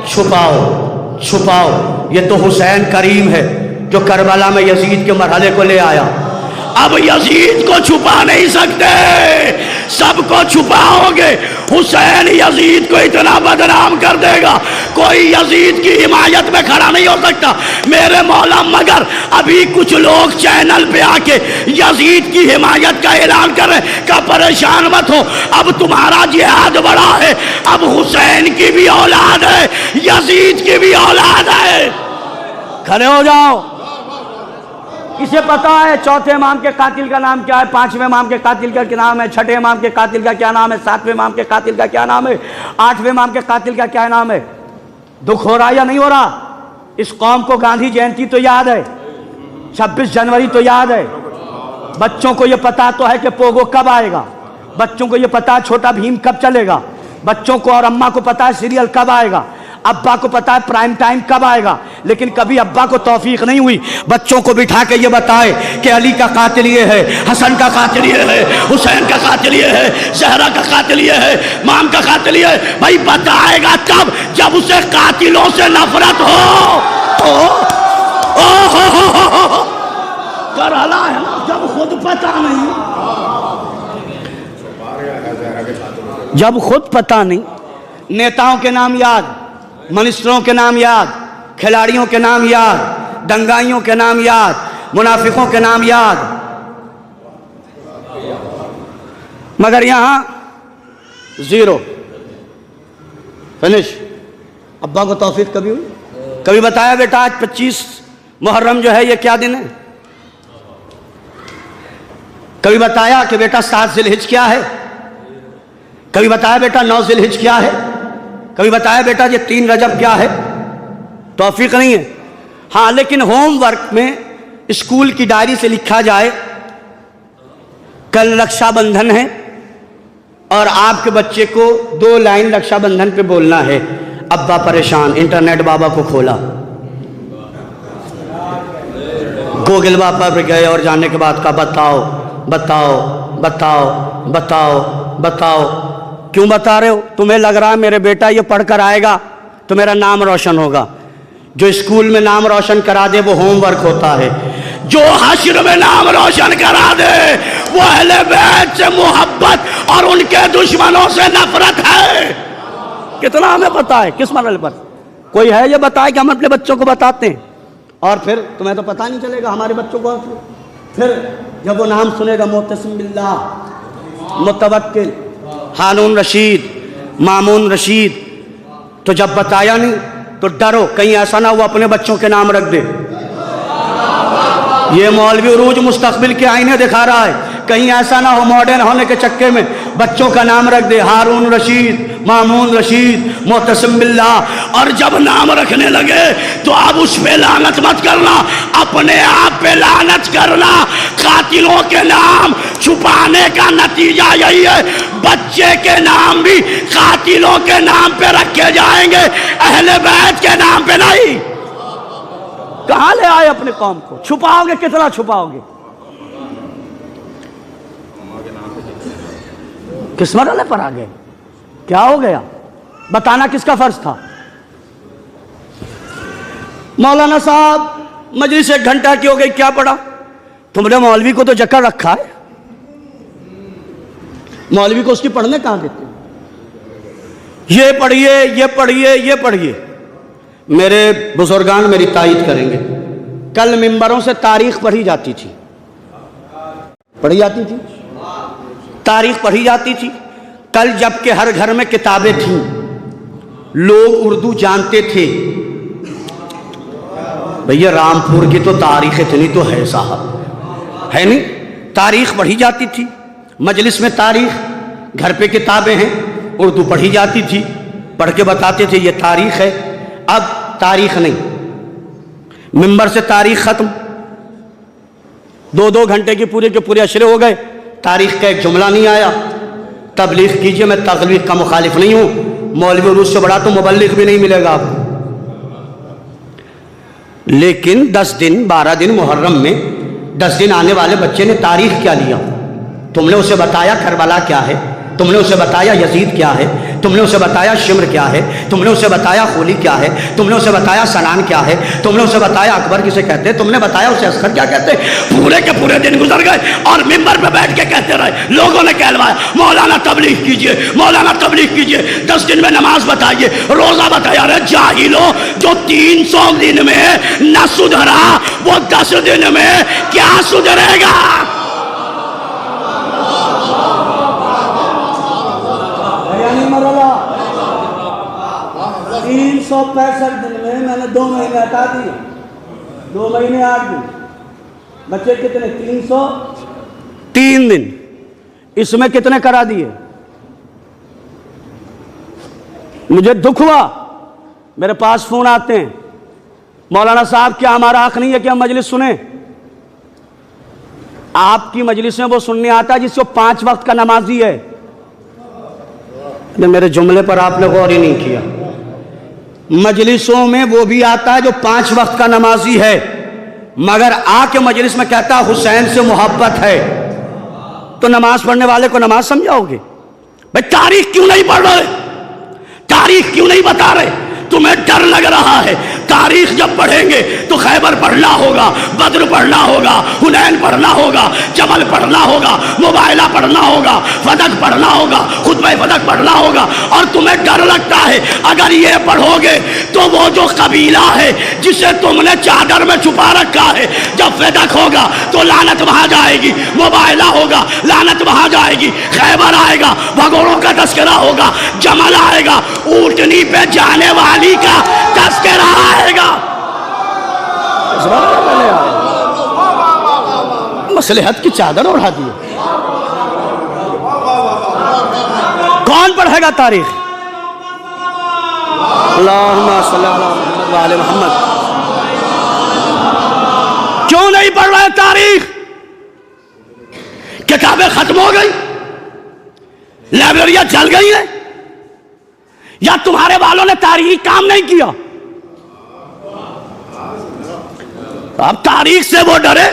چھپاؤ چھپاؤ. یہ تو حسین کریم ہے جو کربلا میں یزید کے مرحلے کو لے آیا. اب یزید کو چھپا نہیں سکتے، سب کو چھپاؤ گے. حسین یزید کو اتنا بدنام کر دے گا کوئی یزید کی حمایت میں کھڑا نہیں ہو سکتا میرے مولا. مگر ابھی کچھ لوگ چینل پہ آ کے یزید کی حمایت کا اعلان کر رہے ہیں کہ پریشان مت ہو، اب تمہارا جہاد بڑا ہے، اب حسین کی بھی اولاد ہے، یزید کی بھی اولاد ہے. کھڑے ہو جاؤ. کسے پتا ہے چوتھے امام کے قاتل کا نام کیا ہے، پانچویں امام کے قاتل کا کیا نام ہے، چھٹے امام کے قاتل کا کیا نام ہے، ساتویں امام کے قاتل کا کیا نام ہے، آٹھویں امام کے قاتل کا کیا نام ہے؟ دکھ ہو رہا یا نہیں ہو رہا؟ اس قوم کو گاندھی جینتی تو یاد ہے، 26 جنوری تو یاد ہے. بچوں کو یہ پتا تو ہے کہ پوگو کب آئے گا، بچوں کو یہ پتا ہے چھوٹا بھیم کب چلے گا، بچوں کو اور اماں کو پتا ہے سیریل کب آئے گا، ابا کو پتا ہے پرائم ٹائم کب آئے گا. لیکن کبھی ابا کو توفیق نہیں ہوئی بچوں کو بٹھا کے یہ بتائے کہ علی کا قاتل یہ ہے، حسن کا قاتل یہ ہے، حسین کا قاتل یہ ہے، زہرا کا قاتل یہ ہے، مام کا قاتل یہ ہے۔ بھائی بتائے گا تب جب اسے قاتلوں سے نفرت ہو کرلا ہے نا، جب خود پتہ نہیں، جب خود پتہ نہیں۔ نیتاؤں کے نام یاد، منسٹروں کے نام یاد، کھلاڑیوں کے نام یاد، دنگائیوں کے نام یاد، منافقوں کے نام یاد، مگر یہاں زیرو، فنش۔ ابا کو توفیق کبھی ہوئی؟ کبھی بتایا بیٹا آج 25 محرم جو ہے یہ کیا دن ہے؟ کبھی بتایا کہ بیٹا 7 ذی الحجہ کیا ہے؟ کبھی بتایا بیٹا 9 ذی الحجہ کیا ہے؟ کبھی بتایا بیٹا یہ 3 رجب کیا ہے؟ توفیق نہیں ہے۔ ہاں لیکن ہوم ورک میں اسکول کی ڈائری سے لکھا جائے کل رکشا بندھن ہے اور آپ کے بچے کو 2 لائن رکشا بندھن پہ بولنا ہے۔ ابا پریشان، انٹرنیٹ بابا کو کھولا، گوگل بابا پہ گئے اور جانے کے بعد کہا بتاؤ بتاؤ بتاؤ بتاؤ بتاؤ۔ کیوں بتا رہے ہو؟ تمہیں لگ رہا ہے میرے بیٹا یہ پڑھ کر آئے گا تو میرا نام روشن ہوگا۔ جو اسکول میں نام روشن کرا دے وہ ہوم ورک ہوتا ہے، جو حشر میں نام روشن کرا دے وہ اہل بیت سے محبت اور ان کے دشمنوں سے نفرت ہے۔ کتنا ہمیں پتا ہے کس مرحلے پر؟ کوئی ہے یہ بتائے کہ ہم اپنے بچوں کو بتاتے ہیں اور پھر تمہیں تو پتہ نہیں چلے گا ہمارے بچوں کو۔ پھر جب وہ نام سنے گا معتصم باللہ، متوکل، ہارون رشید، مامون رشید، تو جب بتایا نہیں تو ڈرو کہیں ایسا نہ ہو اپنے بچوں کے نام رکھ دے۔ یہ مولوی عروج مستقبل کے آئینے دکھا رہا ہے، کہیں ایسا نہ ہو ماڈرن ہونے کے چکر میں بچوں کا نام رکھ دے ہارون رشید، مامون رشید، معتصم باللہ۔ اور جب نام رکھنے لگے تو اب اس پہ لعنت مت کرنا، اپنے آپ پہ لعنت کرنا۔ قاتلوں کے نام چھپانے کا نتیجہ یہی ہے، بچے کے نام بھی قاتلوں کے نام پہ رکھے جائیں گے، اہل بیت کے نام پہ نہیں۔ کہاں لے آئے اپنے قوم کو؟ چھپاؤ گے کتنا چھپاؤ گے؟ کس مرحلے پر آ گئے؟ کیا ہو گیا؟ بتانا کس کا فرض تھا؟ مولانا صاحب مجلس 1 گھنٹہ کی ہو گئی، کیا پڑھا؟ تم نے مولوی کو تو جکڑ رکھا ہے، مولوی کو اس کی پڑھنے کہاں دیتے؟ یہ پڑھیے یہ پڑھیے یہ پڑھیے۔ میرے بزرگان میری تائید کریں گے، کل ممبروں سے تاریخ پڑھی جاتی تھی، پڑھی جاتی تھی، تاریخ پڑھی جاتی تھی۔ کل جب کہ ہر گھر میں کتابیں تھیں، لوگ اردو جانتے تھے، بھئی رامپور کی تو تاریخ اتنی تو ہے صاحب، ہے نہیں؟ تاریخ پڑھی جاتی تھی، مجلس میں تاریخ، گھر پہ کتابیں ہیں، اردو پڑھی جاتی تھی، پڑھ کے بتاتے تھے یہ تاریخ ہے۔ اب تاریخ نہیں، ممبر سے تاریخ ختم، 2 گھنٹے کی پورے کے پورے اشرے ہو گئے، تاریخ کا ایک جملہ نہیں آیا۔ تبلیغ کیجئے، میں تبلیغ کا مخالف نہیں ہوں، مولوی عروج سے بڑا تو مبلغ بھی نہیں ملے گا آپ کو، لیکن 10 دن 12 دن محرم میں 10 دن آنے والے بچے نے تاریخ کیا لیا؟ تم نے اسے بتایا کربلا کیا ہے، تم نے اسے بتایا یزید کیا ہے، تم نے اسے بتایا شمر کیا ہے، تم نے اسے بتایا خولی کیا ہے، تم نے اسے بتایا سنان کیا ہے، تم نے اسے بتایا اکبر کسے کہتے، تم نے بتایا اسے اصغر کیا کہتے۔ پورے کے پورے دن گزر گئے اور ممبر پہ بیٹھ کے کہتے رہے، لوگوں نے کہلوایا مولانا تبلیغ کیجئے، مولانا تبلیغ کیجئے، 10 دن میں نماز بتائیے، روزہ بتایا۔ ارے جاہلو، جو 300 دن میں نہ سدھرا وہ 10 دن میں کیا سدھرے گا؟ 365 دن میں نے 2 مہینے ہٹا دیے، 2 مہینے 8 دن، بچے کتنے؟ 303 دن، اس میں کتنے کرا دیے؟ مجھے دکھ ہوا، میرے پاس فون آتے ہیں، مولانا صاحب کیا ہمارا حق نہیں ہے کہ ہم مجلس سنیں؟ آپ کی مجلس میں وہ سننے آتا ہے جس کو 5 وقت کا نمازی ہے۔ میرے جملے پر آپ نے غور ہی نہیں کیا۔ مجلسوں میں وہ بھی آتا ہے جو 5 وقت کا نمازی ہے، مگر آ کے مجلس میں کہتا ہے حسین سے محبت ہے، تو نماز پڑھنے والے کو نماز سمجھاؤ گے؟ بھئی تاریخ کیوں نہیں پڑھ رہے؟ تاریخ کیوں نہیں بتا رہے؟ تمہیں ڈر لگ رہا ہے۔ تاریخ جب پڑھیں گے تو خیبر پڑھنا ہوگا، بدر پڑھنا ہوگا، حنین پڑھنا ہوگا، جمل پڑھنا ہوگا، مبائلہ پڑھنا ہوگا، فتح پڑھنا ہوگا، خطبہ فتح پڑھنا ہوگا، اور تمہیں ڈر لگتا ہے اگر یہ پڑھو گے تو وہ جو قبیلہ ہے جسے تم نے چادر میں چھپا رکھا ہے، جب فتح ہوگا تو لعنت وہاں جائے گی، مبائلہ ہوگا لعنت وہاں جائے گی، خیبر آئے گا بھگوڑوں کا تذکرہ ہوگا، جمل آئے گا اونٹنی پہ جانے والی کا تذکرہ آئے گا۔ مصلحت کی چادر اڑا دی۔ کون پڑھے گا تاریخ؟ اللہم صلی اللہ محمد وآل محمد۔ کیوں نہیں پڑھ رہے تاریخ؟ کتابیں ختم ہو گئی، لائبریریاں جل گئی ہیں، یا تمہارے والوں نے تاریخی کام نہیں کیا؟ اب تاریخ سے وہ ڈرے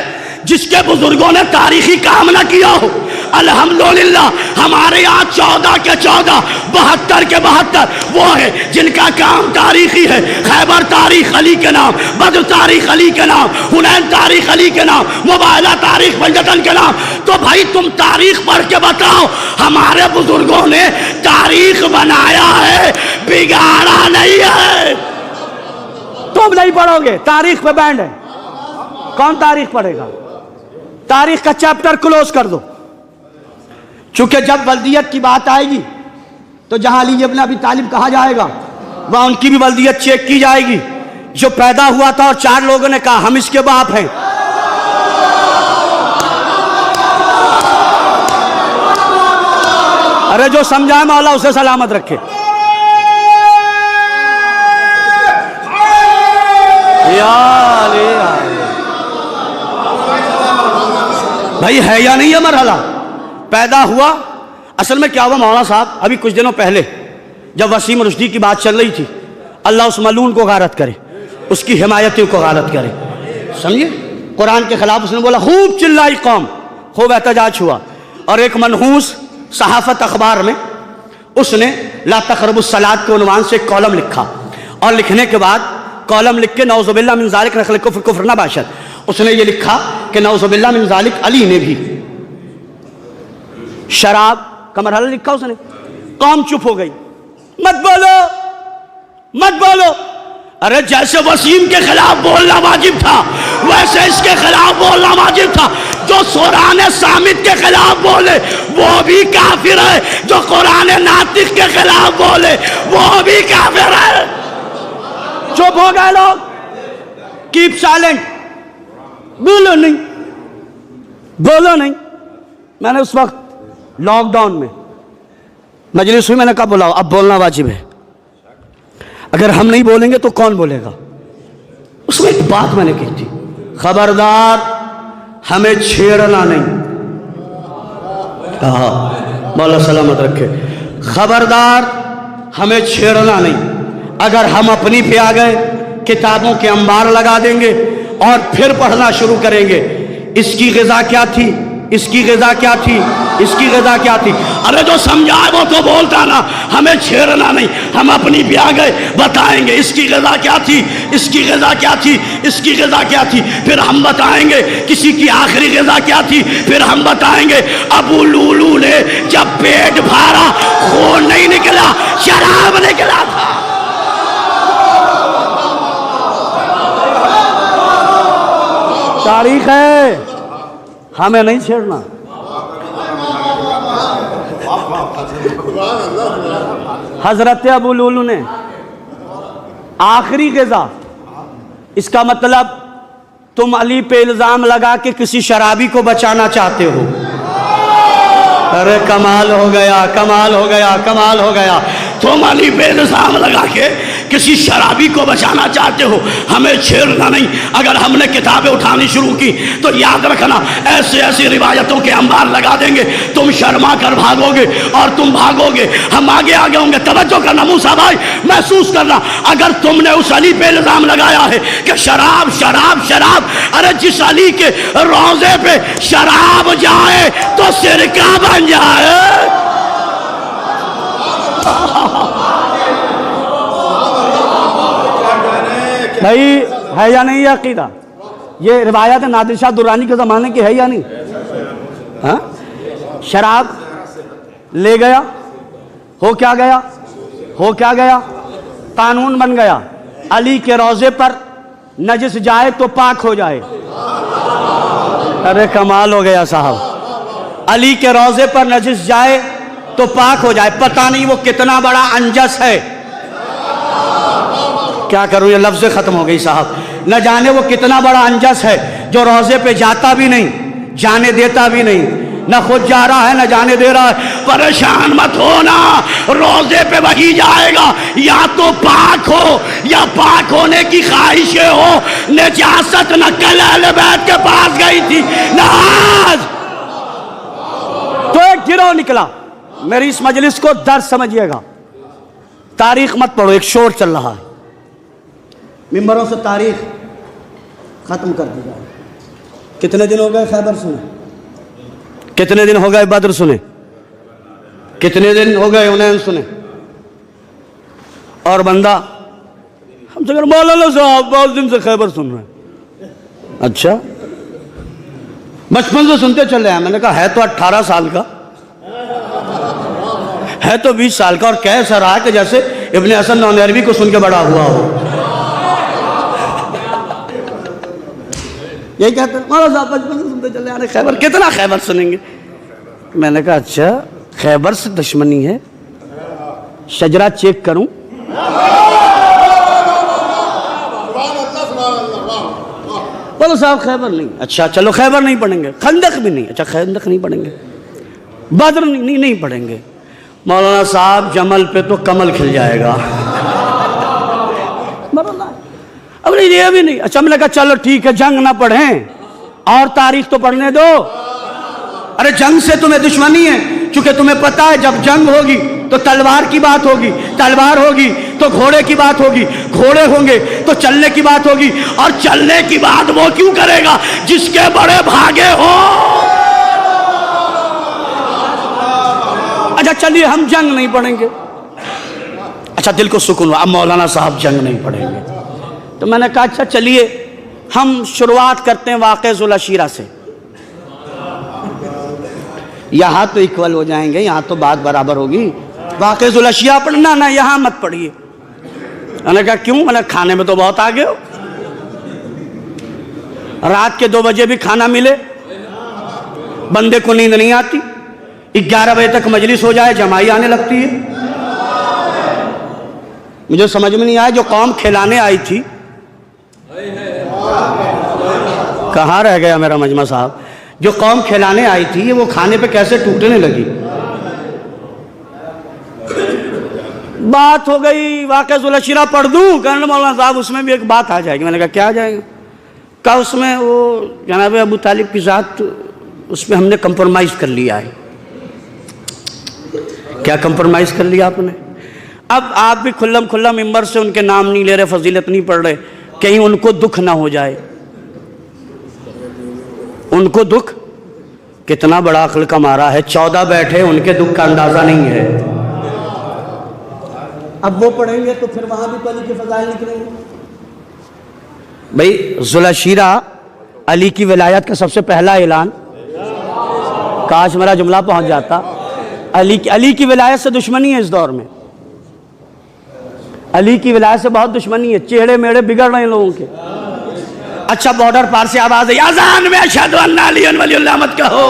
جس کے بزرگوں نے تاریخی کام نہ کیا ہو۔ الحمدللہ ہمارے یہاں 14 کے 14، 72 کے 72 وہ ہیں جن کا کام تاریخی ہے۔ خیبر تاریخ علی کے نام، بدر تاریخ علی کے نام، حنین تاریخ علی کے نام، مبائلہ تاریخ پنجتن کے نام۔ تو بھائی تم تاریخ پڑھ کے بتاؤ ہمارے بزرگوں نے تاریخ بنایا ہے، بگاڑا نہیں ہے۔ تم نہیں پڑھو گے، تاریخ پہ بینڈ ہے۔ کون تاریخ پڑھے گا؟ تاریخ کا چیپٹر کلوز کر دو، چونکہ جب ولدیت کی بات آئے گی تو جہاں علی ابن ابی طالب کہا جائے گا وہاں ان کی بھی ولدیت چیک کی جائے گی۔ جو پیدا ہوا تھا اور 4 لوگوں نے کہا ہم اس کے باپ ہیں، ارے جو سمجھائے مولا اسے سلامت رکھے۔ بھائی ہے یا نہیں یہ مرحلہ؟ پیدا ہوا، اصل میں کیا ہوا مولانا صاحب، ابھی کچھ دنوں پہلے جب وسیم رشدی کی بات چل رہی تھی، اللہ اس ملعون کو غارت کرے، اس کی حمایتوں کو غارت کرے، سمجھے؟ قرآن کے خلاف اس نے بولا، خوب چلائی قوم، خوب احتجاج ہوا، اور ایک منحوس صحافت اخبار میں اس نے لا تقربوا الصلاۃ کے عنوان سے ایک کالم لکھا، اور لکھنے کے بعد کالم لکھ کے نعوذ باللہ من ذالک نخل کفر کفر نہ باشد، اس نے یہ لکھا کہ نعوذ باللہ من ذالک علی نے بھی شراب کا مرحلہ لکھا اس نے۔ قوم چپ ہو گئی، مت بولو مت بولو۔ ارے جیسے وسیم کے خلاف بولنا واجب تھا ویسے اس کے خلاف بولنا واجب تھا۔ جو قرآن صامت کے خلاف بولے وہ بھی کافر ہے، جو قرآن ناطق کے خلاف بولے وہ بھی کافر ہے۔ چپ ہو گئے لوگ، کیپ سائلنٹ، بولو نہیں بولو نہیں۔ میں نے اس وقت لاک ڈاؤن میں مجلس ہوئی، میں نے کہا بلاؤ، اب بولنا واجب ہے، اگر ہم نہیں بولیں گے تو کون بولے گا؟ اس میں ایک بات میں نے کہی تھی، خبردار ہمیں چھیڑنا نہیں، کہا مولا سلامت رکھے، خبردار ہمیں چھیڑنا نہیں۔ اگر ہم اپنی پہ آ گئے کتابوں کے انبار لگا دیں گے اور پھر پڑھنا شروع کریں گے، اس کی غذا کیا تھی، اس کی غذا کیا تھی، اس کی غذا کیا تھی۔ ارے جو سمجھائے وہ تو بولتا نا، ہمیں چھیڑنا نہیں، ہم اپنی بھی آ گئے بتائیں گے اس کی غذا کیا تھی، اس کی غذا کیا تھی، اس کی غذا کیا تھی، پھر ہم بتائیں گے کسی کی آخری غذا کیا تھی، پھر ہم بتائیں گے ابو لولو نے جب پیٹ بھارا خون نہیں نکلا، شراب نکلا تھا۔ تاریخ ہے، ہمیں نہیں چھیڑنا۔ حضرت ابو لولو نے آخری غذا، اس کا مطلب تم علی پہ الزام لگا کے کسی شرابی کو بچانا چاہتے ہو۔ ارے کمال ہو گیا، کمال ہو گیا، کمال ہو گیا۔ تم علی پہ الزام لگا کے کسی شرابی کو بچانا چاہتے ہو ہمیں چھیڑنا نہیں. اگر ہم نے کتابیں اٹھانی شروع کی تو یاد رکھنا ایسے ایسی روایتوں کے انبار لگا دیں گے تم شرما کر بھاگو گے اور تم بھاگو گے ہم آگے آگے ہوں گے. توجہ کرنا موسیٰ بھائی, محسوس کرنا اگر تم نے اس علی پہ الزام لگایا ہے کہ شراب شراب شراب, ارے جس علی کے روضے پہ شراب جائے تو سرکہ بن جائے. بھائی ہے یا نہیں یہ عقیدہ؟ یہ روایت نادر شاہ درانی کے زمانے کی ہے یا نہیں؟ ہاں, شراب لے گیا, ہو کیا گیا؟ ہو کیا گیا؟ قانون بن گیا علی کے روضے پر نجس جائے تو پاک ہو جائے. ارے کمال ہو گیا صاحب, علی کے روضے پر نجس جائے تو پاک ہو جائے. پتہ نہیں وہ کتنا بڑا انجس ہے. کیا کروں, یہ لفظ ختم ہو گئی صاحب. نہ جانے وہ کتنا بڑا انجس ہے جو روضے پہ جاتا بھی نہیں, جانے دیتا بھی نہیں, نہ خود جا رہا ہے نہ جانے دے رہا ہے. پریشان مت ہونا, روضے پہ وہی جائے گا یا تو پاک ہو یا پاک ہونے کی خواہشیں ہو. نجاست نہ کل اہل بیت کے پاس گئی تھی نہ آج. تو ایک گروہ نکلا. میری اس مجلس کو درس سمجھیے گا, تاریخ مت پڑھو, ایک شور چل رہا ہے, ممبروں سے تاریخ ختم کر دی جائے. کتنے دن ہو گئے خیبر سنے, کتنے دن ہو گئے بدر سنے, کتنے دن ہو گئے حنین سنے, اور بندہ ہم سے کہا مولانا صاحب بہت دن سے خیبر سن رہے ہیں. اچھا, بچپن سے سنتے چلے ہیں. میں نے کہا ہے تو 18 سال کا, ہے تو 20 سال کا, اور کہہ ایسا رہا کہ جیسے ابن حسن نونیروی کو سن کے بڑا ہوا ہو. یہی کہتے ہیں مولانا صاحب بچپن سے سنتے چلے آ رہے خیبر, کتنا خیبر سنیں گے. میں نے کہا اچھا خیبر سے دشمنی ہے, شجرہ چیک کروں. بولو صاحب خیبر نہیں, اچھا چلو خیبر نہیں پڑھیں گے. خندق بھی نہیں, اچھا خندق نہیں پڑھیں گے. بدر نہیں پڑھیں گے. مولانا صاحب جمل پہ تو کمل کھل جائے گا. اب نہیں یہ بھی نہیں. اچھا میں نے کہا چلو ٹھیک ہے جنگ نہ پڑھیں اور تاریخ تو پڑھنے دو. ارے جنگ سے تمہیں دشمنی ہے چونکہ تمہیں پتا ہے جب جنگ ہوگی تو تلوار کی بات ہوگی, تلوار ہوگی تو گھوڑے کی بات ہوگی, گھوڑے ہوں گے تو چلنے کی بات ہوگی, اور چلنے کی بات وہ کیوں کرے گا جس کے بڑے بھاگے ہو. اچھا چلیے ہم جنگ نہیں پڑھیں گے. اچھا دل کو سکون ہوا, اب مولانا صاحب جنگ نہیں پڑھیں گے. تو میں نے کہا اچھا چلیے ہم شروعات کرتے ہیں واقعہ ذوالعشیرہ سے. یہاں تو ایکول ہو جائیں گے, یہاں تو بات برابر ہوگی. واقعہ ذوالعشیرہ پڑھنا نہ, یہاں مت پڑھیے. میں نے کہا کیوں؟ میں نے کھانے میں تو بہت آگے ہو. رات کے 2 بجے بھی کھانا ملے, بندے کو نیند نہیں آتی. 11 بجے تک مجلس ہو جائے جمائی آنے لگتی ہے. مجھے سمجھ میں نہیں آیا جو قوم کھلانے آئی تھی کہاں رہ گیا میرا مجمع صاحب, جو قوم کھلانے آئی تھی وہ کھانے پہ کیسے ٹوٹنے لگی. بات ہو گئی واقعہ ذوالعشیرہ پڑھ دوں, کہنے مولانا صاحب اس میں بھی ایک بات آ جائے گی. میں نے کہا کیا آ جائے گا؟ کہا اس میں وہ جناب ابو طالب کی ذات, اس میں ہم نے کمپرومائز کر لیا ہے. کیا کمپرومائز کر لیا آپ نے؟ اب آپ بھی کھلم کھلا ممبر سے ان کے نام نہیں لے رہے, فضیلت نہیں پڑھ رہے, کہیں ان کو دکھ نہ ہو جائے. ان کو دکھ, کتنا بڑا عقل کا مارا ہے, 14 بیٹھے ان کے دکھ کا اندازہ نہیں ہے. اب وہ پڑھیں گے تو پھر وہاں بھی علی کے فضائل نکلیں گے. بھئی ذوالعشیرہ علی کی ولایت کا سب سے پہلا اعلان, کاش میرا جملہ پہنچ جاتا. علی کی ولایت سے دشمنی ہے اس دور میں, علی کی ولایت سے بہت دشمنی ہے. چہرے میڑے بگڑ رہے ہیں لوگوں کے. اچھا بارڈر پار سے آواز ہے اذان میں اشہد ان علی ولی اللہ مت کہو,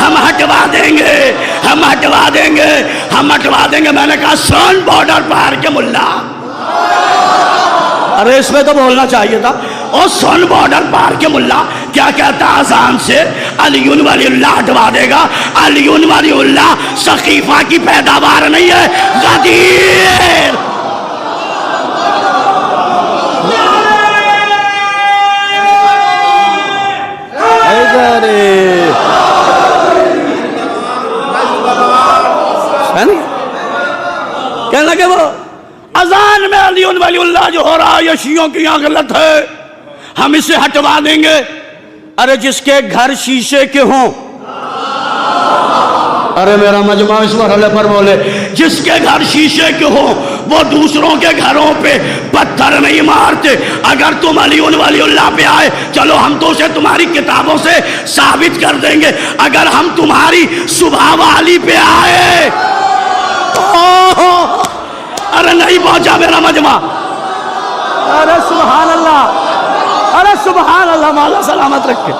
ہم ہٹوا دیں گے, ہم ہٹوا دیں گے, ہم ہٹوا دیں گے. میں نے کہا سن بارڈر پار کے ملا, ارے اس میں تو بولنا چاہیے تھا. اور سن بارڈر پار کے ملا کیا کہتا اذان سے علی ولی اللہ ہٹوا دے گا. علی ولی اللہ سقیفہ کی پیداوار نہیں ہے, غدیر. کرے. ہے نہیں کہنے لگے وہ اذان میں علی ولی اللہ جو ہو رہا ہے یہ شیعوں کی یہاں غلط ہے, ہم اسے ہٹوا دیں گے. ارے جس کے گھر شیشے کے ہوں, ارے میرا مجمع اس مرحلے پر بولے, جس کے گھر شیشے کے ہوں وہ دوسروں کے گھروں پہ پتھر نہیں مارتے. اگر تم علی ولی اللہ پہ آئے, چلو ہم تو اسے تمہاری کتابوں سے ثابت کر دیں گے. اگر ہم تمہاری صبح والی پہ آئے, ارے نہیں پہنچا میرا مجمع. ارے سبحان اللہ, ارے سبحان اللہ, مولا سلامت رکھے.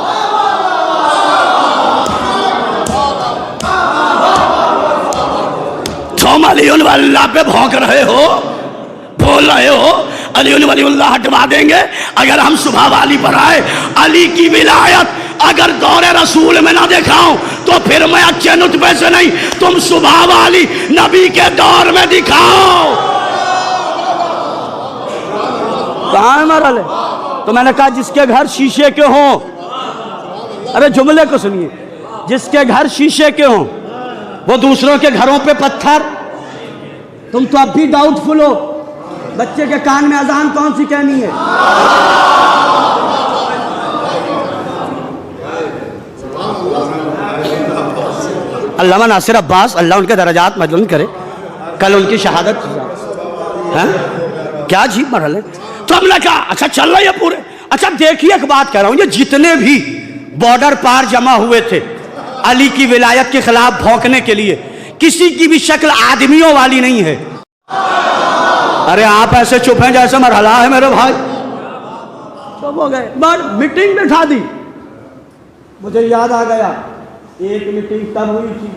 تم علی ولی اللہ پہ بھونک رہے ہو, بول رہے ہو علی ولی اللہ ہٹوا دیں گے اگر ہم صبح والی پر آئے. علی کی ولایت اگر دور رسول میں نہ دکھاؤں تو پھر میں اچھے نطفے سے نہیں, تم صبح والی نبی کے دور میں دکھاؤ. کہاں ہے مرحلے؟ تو میں نے کہا جس کے گھر شیشے کے ہوں, ارے جملے کو سنیے, جس کے گھر شیشے کے ہوں وہ دوسروں کے گھروں پہ پتھر. تم تو اب بھی ڈاؤٹ فل ہو, بچے کے کان میں اذان کون سی کہنی ہے؟ علامہ ناصر عباس اللہ ان کے درجات مجلن کرے, کل ان کی شہادت ہے. کیا عجیب مرحلے. تو ہم نے کہا اچھا چل رہا ہے پورے. اچھا دیکھیے ایک بات کہہ رہا ہوں, یہ جتنے بھی بارڈر پار جمع ہوئے تھے علی کی ولایت کے خلاف بھونکنے کے لیے, کسی کی بھی شکل آدمیوں والی نہیں ہے. ارے آپ ایسے چپ ہیں جیسے مرحلہ ہے میرے بھائی. چپ ہو گئے, بار میٹنگ بٹھا دی. مجھے یاد آ گیا ایک میٹنگ تب ہوئی تھی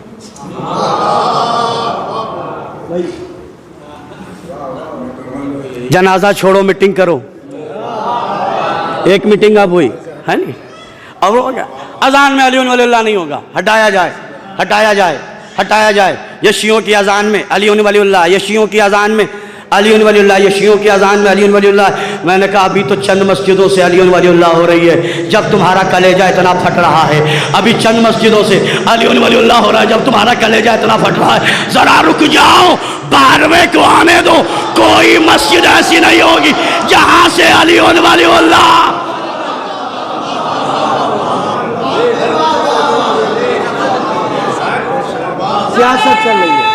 بھائی, جنازہ چھوڑو میٹنگ کرو, ایک میٹنگ اب ہوئی ہے نہیں. اب ہو گیا اذان میں علی ولی اللہ نہیں ہوگا, ہٹایا جائے, ہٹایا جائے, ہٹایا جائے. یہ شیعوں کی اذان میں علی ولی اللہ, یہ شیعوں کی اذان میں علی ولی اللہ, یہ شیعوں کی اذان میں علی ولی اللہ. میں نے کہا ابھی تو چند مسجدوں سے علی ولی اللہ ہو رہی ہے جب تمہارا کلیجہ اتنا پھٹ رہا ہے. ابھی چند مسجدوں سے علی ولی اللہ ہو رہا ہے جب تمہارا کلیجہ اتنا پھٹ رہا ہے. ذرا رک جاؤ, 12ویں کو آنے دو. کوئی مسجد ایسی نہیں ہوگی جہاں سے علی ولی اللہ. سیاست چل رہی ہے.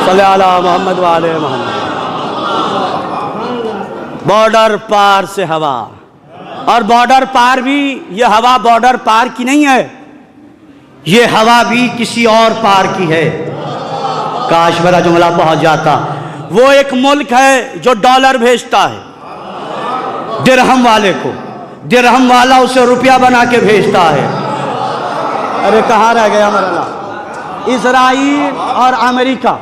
صلی اللہ محمد وعلی محمد. بارڈر پار سے ہوا, اور بارڈر پار بھی یہ ہوا بارڈر پار کی نہیں ہے, یہ ہوا بھی کسی اور پار کی ہے. کاش میرا جملہ پہنچ جاتا. وہ ایک ملک ہے جو ڈالر بھیجتا ہے درہم والے کو, درہم والا اسے روپیہ بنا کے بھیجتا ہے. ارے کہاں رہ گیا مرحلہ؟ اسرائیل اور امریکہ.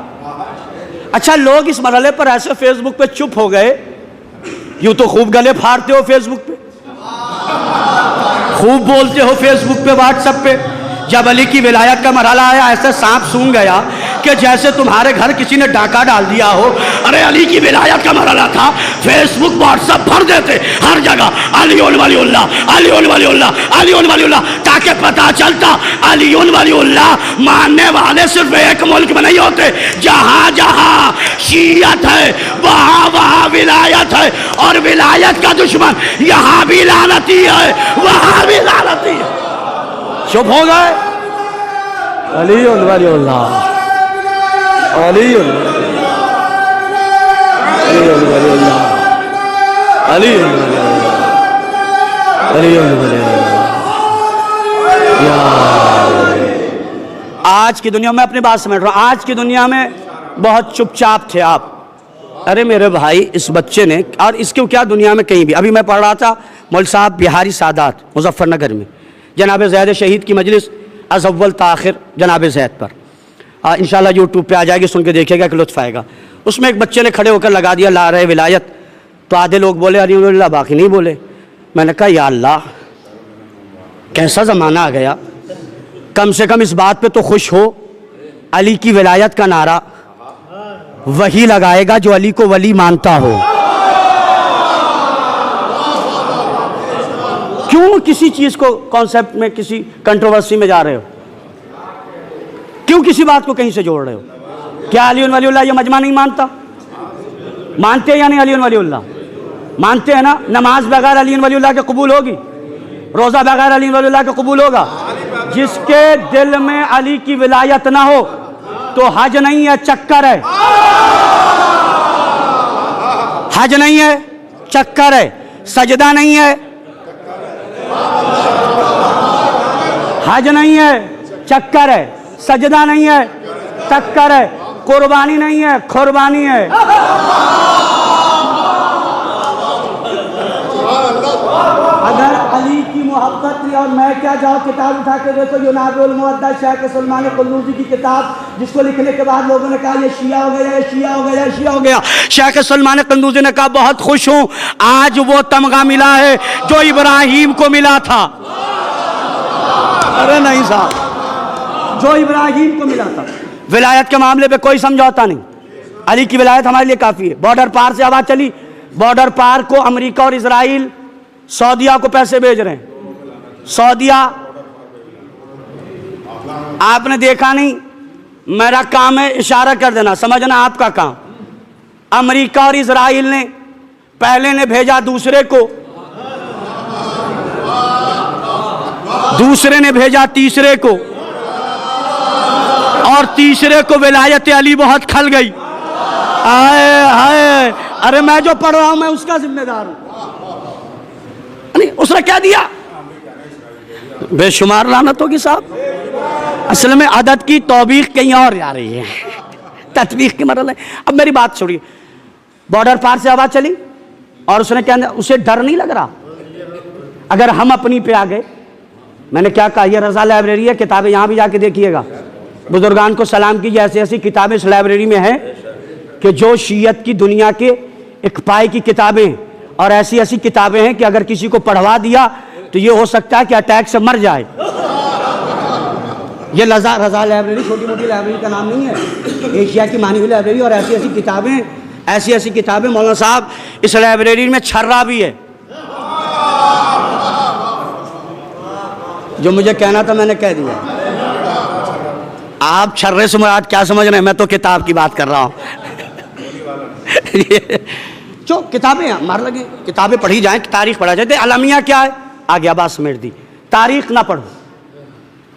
اچھا لوگ اس مرحلے پر ایسے فیس بک پہ چپ ہو گئے, یوں تو خوب گلے پھاڑتے ہو فیس بک پہ, خوب بولتے ہو فیس بک پہ, واٹس ایپ پہ. جب علی کی ولایت کا مرحلہ آیا ایسے سانپ سونگ گیا کہ جیسے تمہارے گھر کسی نے ڈاکہ ڈال دیا ہو. ارے علی کی ولایت کا مرحلہ تھا, فیس بک واٹس ایپ بھر دیتے ہر جگہ علی ولی اللہ, علی ولی اللہ, علی ولی اللہ, تاکہ پتہ چلتا علی ولی اللہ ماننے والے صرف ایک ملک میں نہیں ہوتے, جہاں جہاں شیعت ہے وہاں وہاں ولایت ہے, اور ولایت کا دشمن یہاں بھی لعنتی ہے وہاں بھی لعنتی ہے. چپ ہو گئے. علی ولی اللہ, علی ولی اللہ, علی ولی اللہ, علی ولی اللہ. آج کی دنیا میں اپنی بات سمجھ رہا ہوں, آج کی دنیا میں بہت چپ چاپ تھے آپ. ارے میرے بھائی اس بچے نے, اور اس کے کیا دنیا میں کہیں بھی, ابھی میں پڑھ رہا تھا مول صاحب بہاری سادات مظفر نگر میں, جناب زید شہید کی مجلس از اول تاخر جناب زید پر, انشاءاللہ یوٹیوب پہ آ جائے گی, سن کے دیکھے گا کہ لطف آئے گا. اس میں ایک بچے نے کھڑے ہو کر لگا دیا لا رہے ولایت, تو آدھے لوگ بولے علی ولی اللہ, باقی نہیں بولے. میں نے کہا یا اللہ کیسا زمانہ آ گیا, کم سے کم اس بات پہ تو خوش ہو علی کی ولایت کا نعرہ وہی لگائے گا جو علی کو ولی مانتا ہو۔ کیوں کسی چیز کو کانسیپٹ میں کسی کنٹروورسی میں جا رہے ہو؟ کیوں کسی بات کو کہیں سے جوڑ رہے ہو؟ کیا علی ولی اللہ یہ مجمع نہیں مانتا؟ مانتے ہیں یا نہیں علی ولی اللہ؟ مانتے ہیں نا؟ نماز بغیر علی ولی اللہ کے قبول ہوگی؟ روزہ بغیر علی ولی اللہ کے قبول ہوگا؟ جس کے دل میں علی کی ولایت نہ ہو تو حج نہیں ہے، چکر ہے۔ حج نہیں ہے، چکر ہے۔ سجدہ نہیں ہے، حج نہیں ہے، چکر ہے۔ سجدہ نہیں ہے، چکر ہے۔ قربانی نہیں ہے، قربانی ہے۔ اگر علی کی محبت تھی اور میں کیا جاؤ کتاب اٹھا کے دیکھو یناب المودہ شیخ سلمان قنوزی کی کتاب، جس کو لکھنے کے بعد لوگوں نے کہا یہ شیعہ ہو گیا، یہ شیعہ ہو گیا، یہ شیعہ ہو گیا۔ شیخ سلمان قنوزی نے کہا بہت خوش ہوں، آج وہ تمغہ ملا ہے جو ابراہیم کو ملا تھا۔ ارے نہیں صاحب، جو ابراہیم کو ملا تھا۔ ولایت کے معاملے پہ کوئی سمجھوتا نہیں، علی کی ولایت ہمارے لیے کافی ہے۔ بارڈر پار سے آواز چلی، بارڈر پار کو امریکہ اور اسرائیل سعودیہ کو پیسے بھیج رہے ہیں۔ سعودیہ، آپ نے دیکھا نہیں، میرا کام ہے اشارہ کر دینا، سمجھنا آپ کا کام۔ امریکہ اور اسرائیل نے پہلے نے بھیجا دوسرے کو، دوسرے نے بھیجا تیسرے کو، اور تیسرے کو ولایت علی بہت کھل گئی۔ آئے ہائے، ارے میں جو پڑھ رہا ہوں میں اس کا ذمہ دار ہوں۔ اس نے کیا دیا؟ بے شمار لعنت ہوگی صاحب۔ اصل میں عدد کی توبیخ کہیں اور جا رہی ہے، تطبیق کی مرحلہ ہے۔ اب میری بات چھوڑیے، بارڈر پار سے آواز چلی اور اس نے کیا، اسے ڈر نہیں لگ رہا؟ اگر ہم اپنی پہ آ گئے، میں نے کیا کہا، یہ رضا لائبریری ہے، کتابیں یہاں بھی جا کے دیکھیے گا، بزرگان کو سلام کیجیے۔ ایسی ایسی کتابیں اس لائبریری میں ہیں کہ جو شیعت کی دنیا کے ایک پائے کی کتابیں ہیں، اور ایسی ایسی کتابیں ہیں کہ اگر کسی کو پڑھوا دیا تو یہ ہو سکتا ہے کہ اٹیک سے مر جائے۔ یہ رضا لائبریری چھوٹی موٹی لائبریری کا نام نہیں ہے، ایشیا کی مانی ہوئی لائبریری، اور ایسی ایسی کتابیں، ایسی ایسی کتابیں۔ مولانا صاحب اس لائبریری میں چھرا بھی ہے، جو مجھے کہنا تھا میں نے کہہ دیا۔ آپ چھرے سے مراد کیا سمجھ رہے ہیں؟ میں تو کتاب کی بات کر رہا ہوں۔ جو کتابیں مار لگے، کتابیں پڑھی جائیں، تاریخ پڑھا جائے۔ المیہ کیا ہے؟ آگے آباد سمیٹ دی۔ تاریخ نہ پڑھو،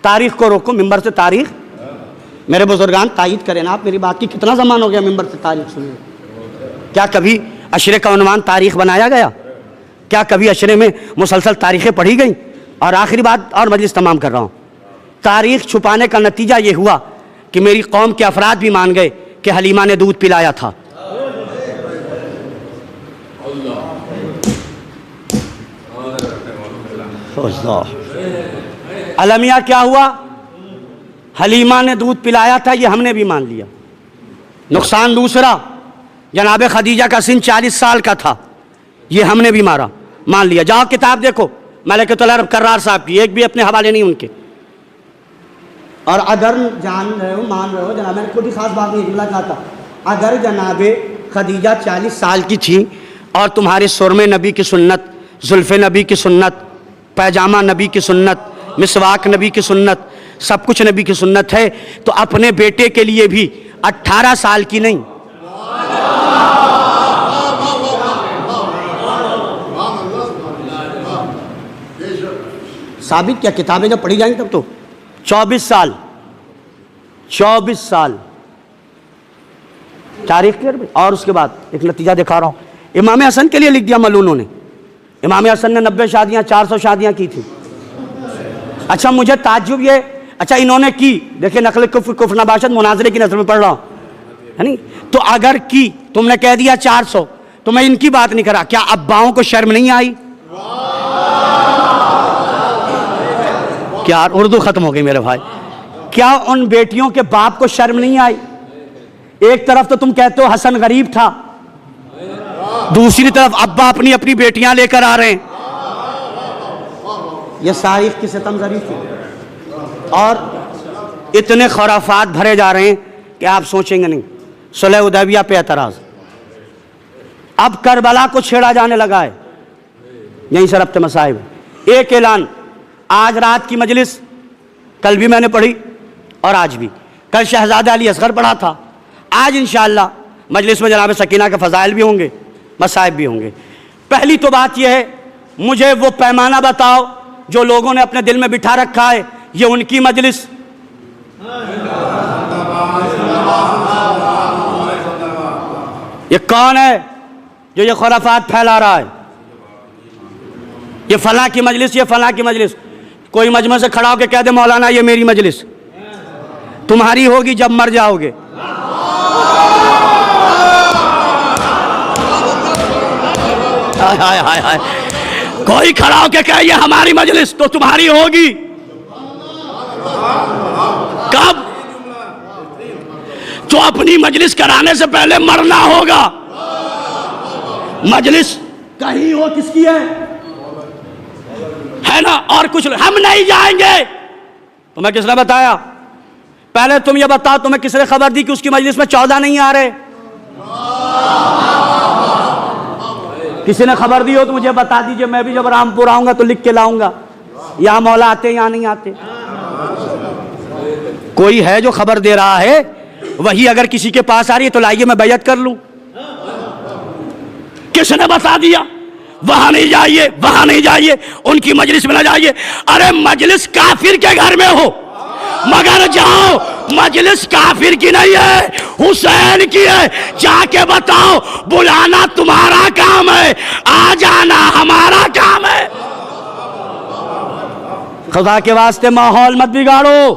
تاریخ کو روکو، ممبر سے تاریخ۔ میرے بزرگان تائید کریں نا، آپ میری بات کی کتنا زمان ہو گیا ممبر سے تاریخ سنیں؟ کیا کبھی عشرے کا عنوان تاریخ بنایا گیا؟ کیا کبھی عشرے میں مسلسل تاریخیں پڑھی گئیں؟ اور آخری بات، اور مجلس تمام کر رہا ہوں، تاریخ چھپانے کا نتیجہ یہ ہوا کہ میری قوم کے افراد بھی مان گئے کہ حلیمہ نے دودھ پلایا تھا۔ المیہ کیا ہوا؟ حلیمہ نے دودھ پلایا تھا، یہ ہم نے بھی مان لیا۔ نقصان دوسرا، جناب خدیجہ کا سن 40 سال کا تھا، یہ ہم نے بھی مان لیا۔ جاؤ کتاب دیکھو ملکۃ العرب کرار صاحب کی، ایک بھی اپنے حوالے نہیں ان کے۔ اور اگر جان رہے ہو، مان رہے ہو، جناب میں نے خود ہی خاص بات نہیں جملہ کہا تھا، اگر جناب خدیجہ 40 سال کی تھی اور تمہارے سرمے نبی کی سنت، زلف نبی کی سنت، پیجامہ نبی کی سنت، مسواک نبی کی سنت، سب کچھ نبی کی سنت ہے، تو اپنے بیٹے کے لیے بھی 18 سال کی نہیں، ثابت کیا؟ کتابیں جب پڑھی جائیں گی تب تو 24 سال تاریخ کے۔ اور اس کے بعد ایک نتیجہ دکھا رہا ہوں، امام حسن کے لیے لکھ دیا ملونوں نے۔ امام حسن نے 90 شادیاں، 400 شادیاں کی تھی۔ اچھا مجھے تعجب یہ، اچھا انہوں نے کی، دیکھیں نقل کفر نباشت مناظرے کی نظر میں پڑھ رہا ہوں، ہے نہیں؟ تو اگر کی تم نے کہہ دیا 400، تو میں ان کی بات نہیں کر رہا، کیا اباؤں کو شرم نہیں آئی؟ کیا اردو ختم ہو گئی میرے بھائی؟ کیا ان بیٹیوں کے باپ کو شرم نہیں آئی؟ ایک طرف تو تم کہتے ہو حسن غریب تھا، دوسری طرف ابا اپنی بیٹیاں لے کر آ رہے ہیں۔ یہ تاریخ کی ستم زری تھی، اور اتنے خرافات بھرے جا رہے ہیں کہ آپ سوچیں گے نہیں۔ صلح حدیبیہ پہ اعتراض. اب کربلا کو چھیڑا جانے لگا ہے. یہیں سے ربط مصائب. ایک اعلان, آج رات کی مجلس کل بھی میں نے پڑھی اور آج بھی, کل شہزادہ علی اصغر پڑھا تھا, آج انشاءاللہ مجلس میں جناب سکینہ کے فضائل بھی ہوں گے, مصائب بھی ہوں گے. پہلی تو بات یہ ہے, مجھے وہ پیمانہ بتاؤ جو لوگوں نے اپنے دل میں بٹھا رکھا ہے یہ ان کی مجلس. یہ کون ہے جو یہ خرافات پھیلا رہا ہے؟ یہ فلاں کی مجلس, یہ فلاں کی مجلس. کوئی مجمع سے کھڑا ہو کے کہہ دے مولانا یہ میری مجلس, تمہاری ہوگی جب مر جاؤ گے. ہائے ہائے ہائے, کوئی کھڑا ہو کے کہے یہ ہماری مجلس تو تمہاری ہوگی کب؟ تو اپنی مجلس کرانے سے پہلے مرنا ہوگا. مجلس کہیں ہو کس کی ہے نا, اور کچھ ہم نہیں جائیں گے. تمہیں کس نے بتایا؟ پہلے تم یہ بتاؤ تمہیں کس نے خبر دی کہ اس کی مجلس میں 14 نہیں آ رہے؟ کسی نے خبر دی ہو تو مجھے بتا دیجئے, میں بھی جب رامپور آؤں گا تو لکھ کے لاؤں گا یہاں مولا آتے یا نہیں آتے. کوئی ہے جو خبر دے رہا ہے, وہی اگر کسی کے پاس آ رہی ہے تو لائیے میں بیعت کر لوں. کس نے بتا دیا وہاں نہیں جائیے, وہاں نہیں جائیے, ان کی مجلس میں نہ جائیے؟ ارے مجلس کافر کے گھر میں ہو مگر جاؤ, مجلس کافر کی نہیں ہے, حسین کی ہے. جا کے بتاؤ, بلانا تمہارا کام ہے, آ جانا ہمارا کام ہے. خدا کے واسطے ماحول مت بگاڑو,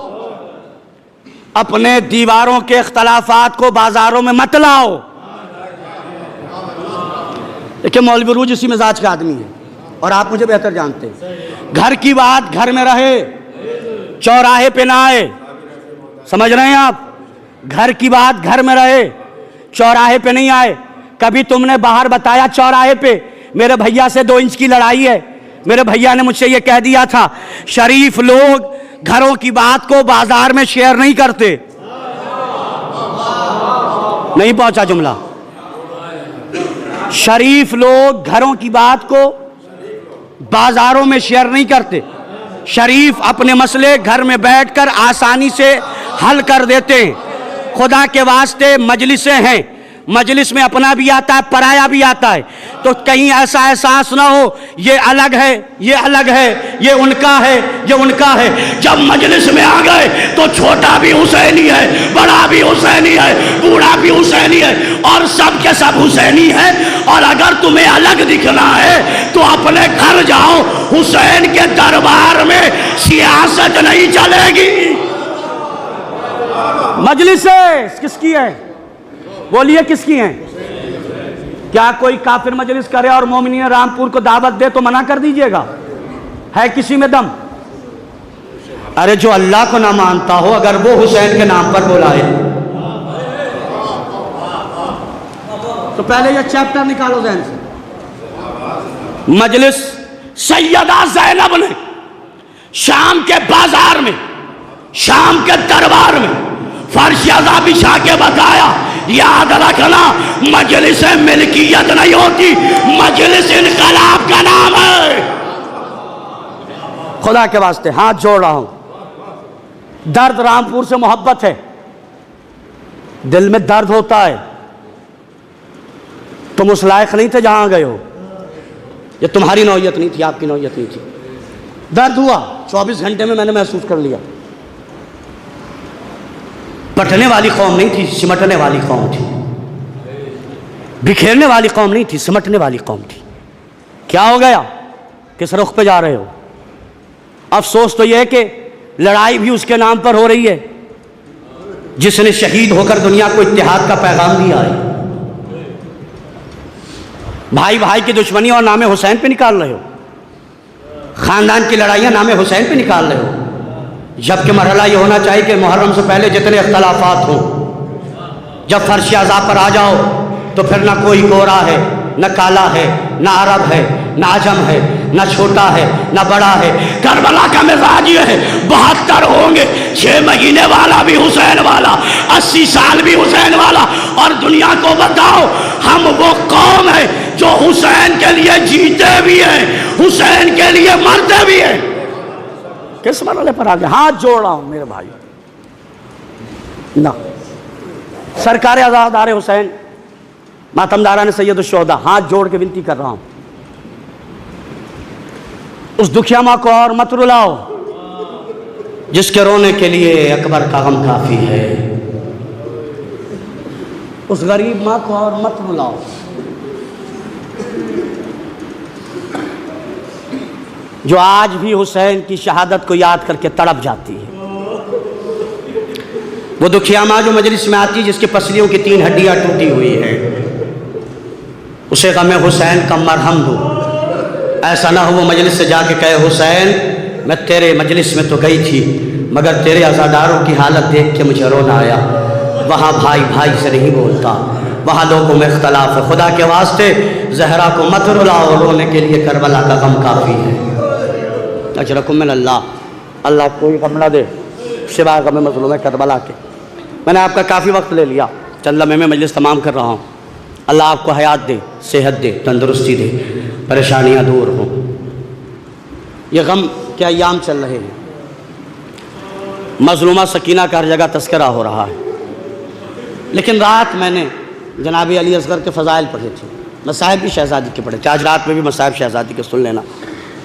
اپنے دیواروں کے اختلافات کو بازاروں میں مت لاؤ. دیکھیں مولوی روج اسی مزاج کا آدمی ہے اور آپ مجھے بہتر جانتے ہیں. گھر کی بات گھر میں رہے, چوراہے پہ نہ آئے. سمجھ رہے ہیں آپ؟ گھر کی بات گھر میں رہے, چوراہے پہ نہیں آئے. کبھی تم نے باہر بتایا چوراہے پہ میرے بھیا سے 2 انچ کی لڑائی ہے, میرے بھیا نے مجھ سے یہ کہہ دیا تھا شریف لوگ گھروں کی بات کو بازار میں شیئر نہیں کرتے. نہیں پہنچا جملہ. شریف لوگ گھروں کی بات کو بازاروں میں شیئر نہیں کرتے. شریف اپنے مسئلے گھر میں بیٹھ کر آسانی سے حل کر دیتے ہیں. خدا کے واسطے مجلسیں ہیں, مجلس میں اپنا بھی آتا ہے پرایا بھی آتا ہے, تو کہیں ایسا احساس نہ ہو یہ الگ ہے یہ الگ ہے, یہ ان کا ہے یہ ان کا ہے. جب مجلس میں آ گئے تو چھوٹا بھی حسینی ہے, بڑا بھی حسینی ہے, بوڑھا بھی حسینی ہے, اور سب کے سب حسینی ہے. اور اگر تمہیں الگ دکھنا ہے تو اپنے گھر جاؤ, حسین کے دربار میں سیاست نہیں چلے گی. مجلس کس کی ہے؟ بولیے کس کی ہیں؟ کیا کوئی کافر مجلس کرے اور مومنین رامپور کو دعوت دے تو منع کر دیجئے گا؟ ہے کسی میں دم؟ ارے جو اللہ کو نہ مانتا ہو اگر وہ حسین کے نام پر بلائے تو پہلے یہ چیپٹر نکالو ذہن سے. مجلس سیدہ زینب نے شام کے بازار میں, شام کے دربار میں فرش ازا بچھا کے بتایا یاد رکھنا مجلس ملکیت نہیں ہوتی, مجلس انقلاب کا نام ہے. خدا کے واسطے ہاتھ جوڑ رہا ہوں, درد رامپور سے محبت ہے, دل میں درد ہوتا ہے. تم اس لائق نہیں تھے جہاں گئے ہو, یہ تمہاری نوعیت نہیں تھی, آپ کی نوعیت نہیں تھی. درد ہوا 24 گھنٹے میں نے محسوس کر لیا. بٹنے والی قوم نہیں تھی, سمٹنے والی قوم تھی. بکھیرنے والی قوم نہیں تھی, سمٹنے والی قوم تھی. کیا ہو گیا؟ کس رخ پہ جا رہے ہو؟ افسوس تو یہ ہے کہ لڑائی بھی اس کے نام پر ہو رہی ہے جس نے شہید ہو کر دنیا کو اتحاد کا پیغام دیا ہے. بھائی بھائی کی دشمنی اور نام حسین پہ نکال رہے ہو, خاندان کی لڑائیاں نام حسین پہ نکال رہے ہو, جبکہ مرحلہ یہ ہونا چاہیے کہ محرم سے پہلے جتنے اختلافات ہوں جب فرش عذاب پر آ جاؤ تو پھر نہ کوئی گورا ہے, نہ کالا ہے, نہ عرب ہے, نہ عجم ہے, نہ چھوٹا ہے نہ بڑا ہے۔ کربلا کا مزاج یہ ہے 72 ہوں گے، 6 مہینے والا بھی حسین والا، 80 سال بھی حسین والا۔ اور دنیا کو بتاؤ ہم وہ قوم ہے جو حسین کے لیے جیتے بھی ہیں، حسین کے لیے مرتے بھی ہیں۔ کس مرحلے پر آگے؟ ہاتھ جوڑ رہا ہوں میرے بھائی، نہ سرکار عزادار حسین ماتمداران سید الشہداء، ہاتھ جوڑ کے ونتی کر رہا ہوں، اس دکھیا ماں کو اور مت رلاؤ جس کے رونے کے لیے اکبر کا غم کافی ہے، اس غریب ماں کو اور مت رلاؤ۔ جو آج بھی حسین کی شہادت کو یاد کر کے تڑپ جاتی ہے، وہ دکھیا ماں جو مجلس میں آتی جس کے پسلیوں کی 3 ہڈیاں ٹوٹی ہوئی ہیں، اسے غم حسین کا مرہم دو۔ ایسا نہ ہو وہ مجلس سے جا کے کہے حسین میں تیرے مجلس میں تو گئی تھی مگر تیرے عزاداروں کی حالت دیکھ کے مجھے رونا آیا، وہاں بھائی بھائی سے نہیں بولتا، وہاں لوگوں میں اختلاف ہے، خدا کے واسطے زہرا کو مت رلاؤ، رونے کے لیے کربلا کا غم کافی ہے۔ اجرکم من اللہ، اللہ کوئی غم نہ دے سوائے غم مظلوم کربلا کے۔ میں نے آپ کا کافی وقت لے لیا، چند لمحے میں مجلس تمام کر رہا ہوں۔ اللہ آپ کو حیات دے، صحت دے، تندرستی دے، پریشانیاں دور ہوں۔ یہ غم کے ایام چل رہے ہیں، مظلومہ سکینہ کا ہر جگہ تذکرہ ہو رہا ہے، لیکن رات میں نے جناب علی اصغر کے فضائل پڑھے تھے، مصائب بھی شہزادی کے پڑھے تھے، آج رات میں بھی مصائب شہزادی کے سن لینا۔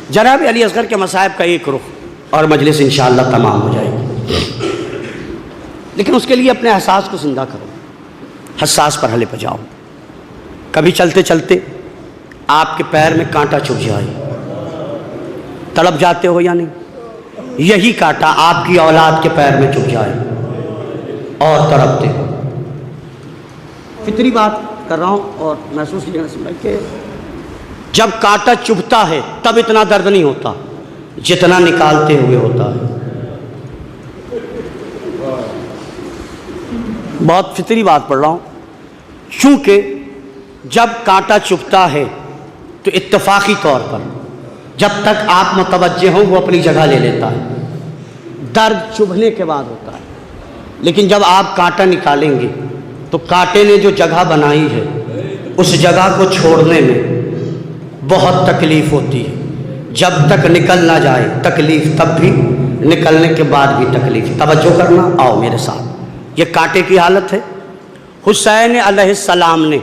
جناب علی اصغر کے مصائب کا ایک رخ اور مجلس انشاءاللہ تمام ہو جائے گی، لیکن اس کے لیے اپنے احساس کو زندہ کرو، حساس پر ہلے پہ جاؤ۔ کبھی چلتے چلتے آپ کے پیر میں کانٹا چبھ جائے، تڑپ جاتے ہو یا نہیں؟ یہی کانٹا آپ کی اولاد کے پیر میں چبھ جائے اور تڑپتے ہو۔ فطری بات کر رہا ہوں اور محسوس کیجیے کہ جب کانٹا چبھتا ہے تب اتنا درد نہیں ہوتا جتنا نکالتے ہوئے ہوتا ہے۔ بہت فطری بات پڑھ رہا ہوں، چونکہ جب کانٹا چبھتا ہے تو اتفاقی طور پر جب تک آپ متوجہ ہوں وہ اپنی جگہ لے لیتا ہے، درد چبھنے کے بعد ہوتا ہے، لیکن جب آپ کانٹا نکالیں گے تو کانٹے نے جو جگہ بنائی ہے اس جگہ کو چھوڑنے میں بہت تکلیف ہوتی ہے، جب تک نکل نہ جائے تکلیف، تب بھی نکلنے کے بعد بھی تکلیف۔ توجہ کرنا، آؤ میرے ساتھ، یہ کانٹے کی حالت ہے۔ حسین علیہ السلام نے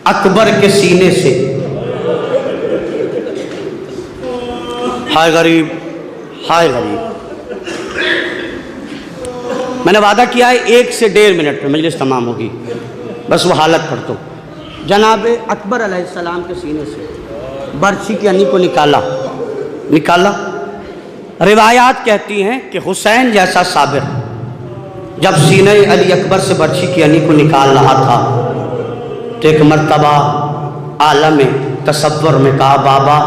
اکبر کے سینے سے، ہائے غریب ہائے غریب، میں نے وعدہ کیا ہے 1 سے 1.5 منٹ میں مجلس تمام ہوگی، بس وہ حالت پڑھ دو۔ جناب اکبر علیہ السلام کے سینے سے برچھی کی انی کو نکالا۔ روایات کہتی ہیں کہ حسین جیسا صابر جب سینہ علی اکبر سے برچھی کی انی کو نکال رہا تھا تو ایک مرتبہ عالم تصور میں کہا بابا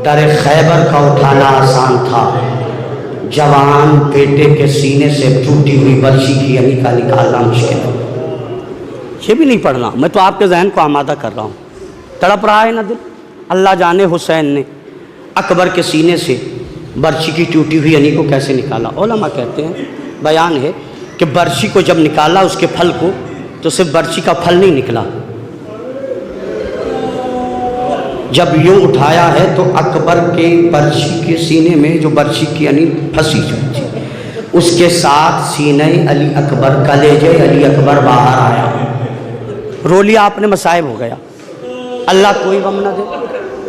در خیبر کا اٹھانا آسان تھا، جوان بیٹے کے سینے سے ٹوٹی ہوئی برچھی کی انی کا نکالنا مشکل ہے۔ یہ بھی نہیں پڑھنا، میں تو آپ کے ذہن کو آمادہ کر رہا ہوں۔ تڑپ رہا ہے نا دل، اللہ جانے حسین نے اکبر کے سینے سے برچھی کی ٹوٹی ہوئی انی کو کیسے نکالا۔ علماء کہتے ہیں، بیان ہے کہ برچھی کو جب نکالا اس کے پھل کو، تو صرف برچھی کا پھل نہیں نکلا، جب یوں اٹھایا ہے تو اکبر کے برچھی کے سینے میں جو برچھی کی انی پھنسی ہوئی تھی اس کے ساتھ سینہ علی اکبر، کلیجہ علی اکبر باہر آیا، رو لیا آپ نے، مصائب ہو گیا، اللہ کوئی غم نہ دے۔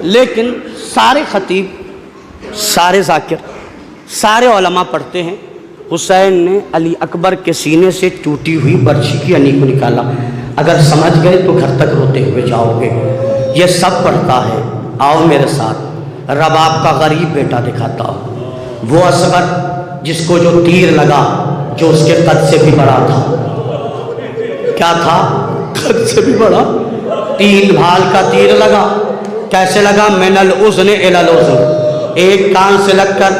لیکن سارے خطیب، سارے ذاکر، سارے علماء پڑھتے ہیں حسین نے علی اکبر کے سینے سے ٹوٹی ہوئی برچھی کی انی کو نکالا۔ اگر سمجھ گئے تو گھر تک روتے ہوئے جاؤ گے، یہ سب پڑھتا ہے۔ آؤ میرے ساتھ، رباب کا غریب بیٹا دکھاتا ہوں، وہ اصغر جس کو جو تیر لگا جو اس کے قد سے بھی بڑا تھا، کیا تھا؟ قد سے بھی بڑا، 3 بھال کا تیر لگا۔ کیسے لگا؟ من الاذن الی الاذن، ایک کان سے لگ کر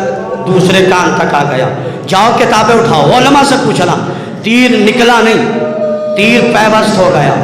دوسرے کان تک آ گیا۔ جاؤ کتابیں اٹھاؤ، علماء سے پوچھنا، تیر نکلا نہیں، تیر پیوست ہو گیا۔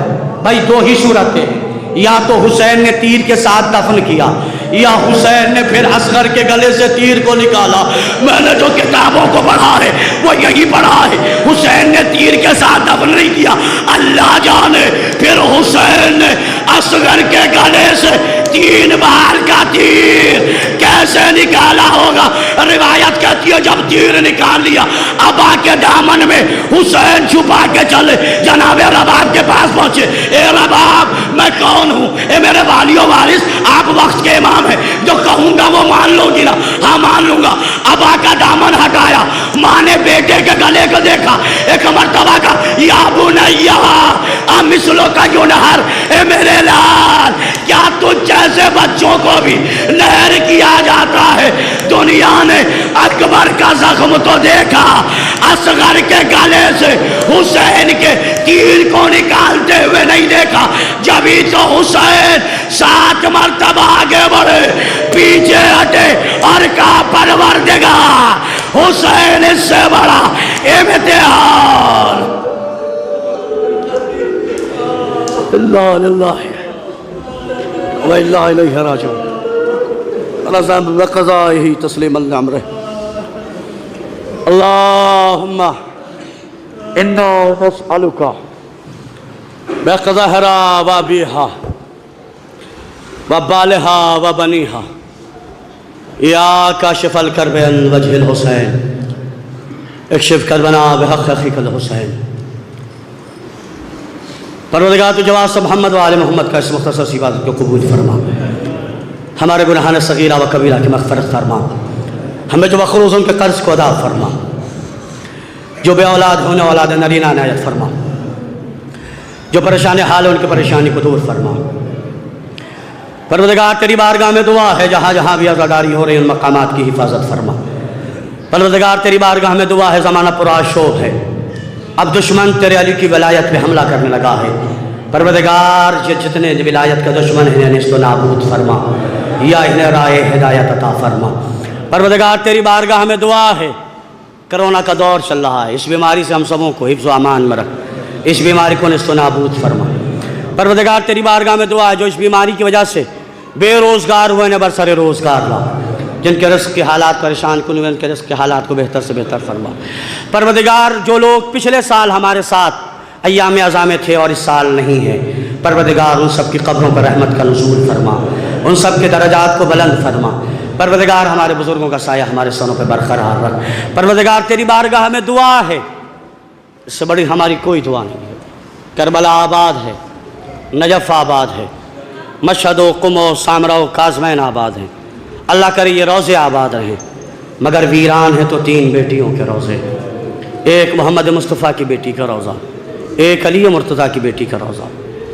بھائی 2 ہی صورتیں ہیں، یا تو حسین نے تیر کے ساتھ دفن کیا، یا حسین نے پھر اصغر کے گلے سے تیر کو نکالا. میں نے جو کتابوں کو پڑھا ہے وہ یہی پڑھا ہے حسین نے تیر کے ساتھ دفن نہیں کیا. اللہ جانے پھر حسین نے اصغر کے گلے سے 3 بار کا تیر کیسے نکالا ہوگا. روایت کہتی ہے جب تیر نکال لیا ابا کے دامن میں حسین چھپا کے چلے جناب رباب کے پاس پہنچے. اے رباب میں کون ہوں؟ اے میرے والی و وارث آپ وقت کے امام ہیں، جو کہوں گا وہ مان لو گی نا؟ ہاں مان لوں گا. ابا کا دامن ہٹایا، ماں نے بیٹے کے گلے کو دیکھا، ایک مرتبہ کا یا بنیا مثلو کا جو نہر، اے میرے لال کیا تجھ جیسے بچوں کو بھی نہر کیا جاتا ہے؟ دنیا نے اکبر کا زخم تو دیکھا، اصغر کے گلے سے حسین کے تیر کو نکالتے ہوئے نہیں دیکھا. جبھی تو حسین 7 مرتبہ آگے بڑھے، پیچھے ہٹے اور کہا پروردگار حسین اس سے بڑا امتحان. اللہ للہ و انا الیہ راجعون. رضا بقضائہ تسلیم الامر. اللہم انا نسألک بقضاہرا و بیہا و بالہا و بنیہا یا کاشف الکرب عن وجہ الحسین اکشف کربنا بحق اخیک الحسین. پروردگار تو جواب سے محمد و آل محمد کا اس مختصر سی عبادت کو قبول فرما، ہمارے گناہان صغیرہ و کبیرہ کی مغفرت فرما، ہمیں جو مخروض ان کے قرض کو ادا فرما، جو بے اولاد ہونے اولاد نرینہ عنایت فرما، جو پریشان حال ان کی پریشانی کو دور فرما. پروردگار تیری بارگاہ میں دعا ہے جہاں جہاں بھی عزاداری ہو رہی ان مقامات کی حفاظت فرما. پروردگار تیری بارگاہ میں دعا ہے زمانہ پرآشوب ہے، اب دشمن تیرے علی کی ولایت پہ حملہ کرنے لگا ہے. پروردگار جتنے ولایت کا دشمن ہیں انہیں اس کو نابود فرما یا انہیں راہ ہدایت عطا فرما. پروردگار تیری بارگاہ میں دعا ہے، کرونا کا دور چل رہا ہے، اس بیماری سے ہم سبوں کو حفظ و امان میں رکھ، اس بیماری کو نست و نابود فرما. پروردگار تیری بارگاہ میں دعا ہے جو اس بیماری کی وجہ سے بے روزگار ہوئے انہیں برسر روزگار لا، جن کے رزق کے حالات پریشان کن ہوئے ان کے رزق کے حالات کو بہتر سے بہتر فرما. پروردگار جو لوگ پچھلے سال ہمارے ساتھ ایام اعزاں میں تھے اور اس سال نہیں ہیں، پروردگار ان سب کی قبروں پر رحمت کا نزول فرما، ان سب کے درجات کو بلند فرما. پروردگار ہمارے بزرگوں کا سایہ ہمارے سروں پہ برقرار رکھ. پروردگار تیری بارگاہ میں دعا ہے، اس سے بڑی ہماری کوئی دعا نہیں ہے. کربلا آباد ہے، نجف آباد ہے، مشہد و قم و سامرہ و کاظمین آباد ہیں. اللہ کرے یہ روزے آباد رہیں، مگر ویران ہیں تو 3 بیٹیوں کے روزے، ایک محمد مصطفیٰ کی بیٹی کا روزہ، ایک علی مرتضیٰ کی بیٹی کا روزہ،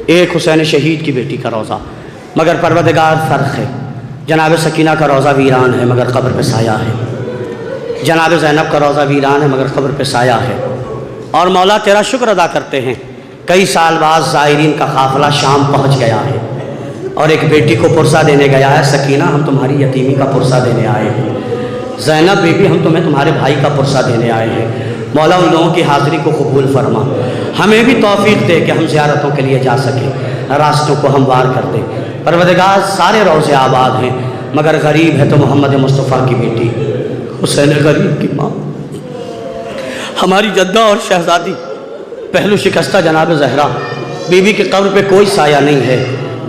ایک حسین شہید کی بیٹی کا روزہ. مگر پروردگار فرق ہے، جناب سکینہ کا روزہ ویران ہے مگر قبر پہ سایہ ہے، جناب زینب کا روزہ ویران ہے مگر قبر پہ سایہ ہے. اور مولا تیرا شکر ادا کرتے ہیں، کئی سال بعد زائرین کا قافلہ شام پہنچ گیا ہے اور ایک بیٹی کو پرسہ دینے گیا ہے. سکینہ ہم تمہاری یتیمی کا پرسہ دینے آئے ہیں، زینب بیٹی ہم تمہیں تمہارے بھائی کا پرسہ دینے آئے ہیں. مولا ان لوگوں کی حاضری کو قبول فرما، ہمیں بھی توفیق دے کہ ہم زیارتوں کے لیے جا سکیں، راستوں کو ہموار کر دے. پروردگار سارے روزے آباد ہیں مگر غریب ہے تو محمد مصطفیٰ کی بیٹی حسین غریب کی ماں، ہماری جدہ اور شہزادی پہلو شکستہ جناب زہرا بی بی کی قبر پہ کوئی سایہ نہیں ہے.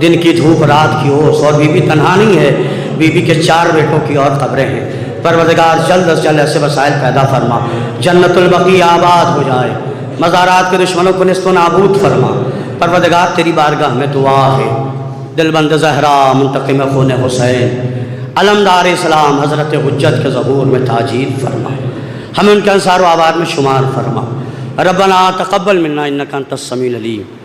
دن کی دھوپ رات کی اوس، اور بی بی تنہا نہیں ہے، بی بی کے 4 بیٹوں کی اور قبریں ہیں. پروردگار جلد از جلد ایسے وسائل پیدا فرما، جنت البقیع آباد ہو جائے، مزارات کے دشمنوں کو نست و نابود فرما. پروردگار تیری بارگاہ میں دعا ہے، دلبند زہرا منتقم خون حسین علمدار اسلام حضرت حجت کے ظہور میں تاجیل فرما، ہمیں ان کے انصار و آباد میں شمار فرما. ربنا تقبل منا انک انت السمیع العلیم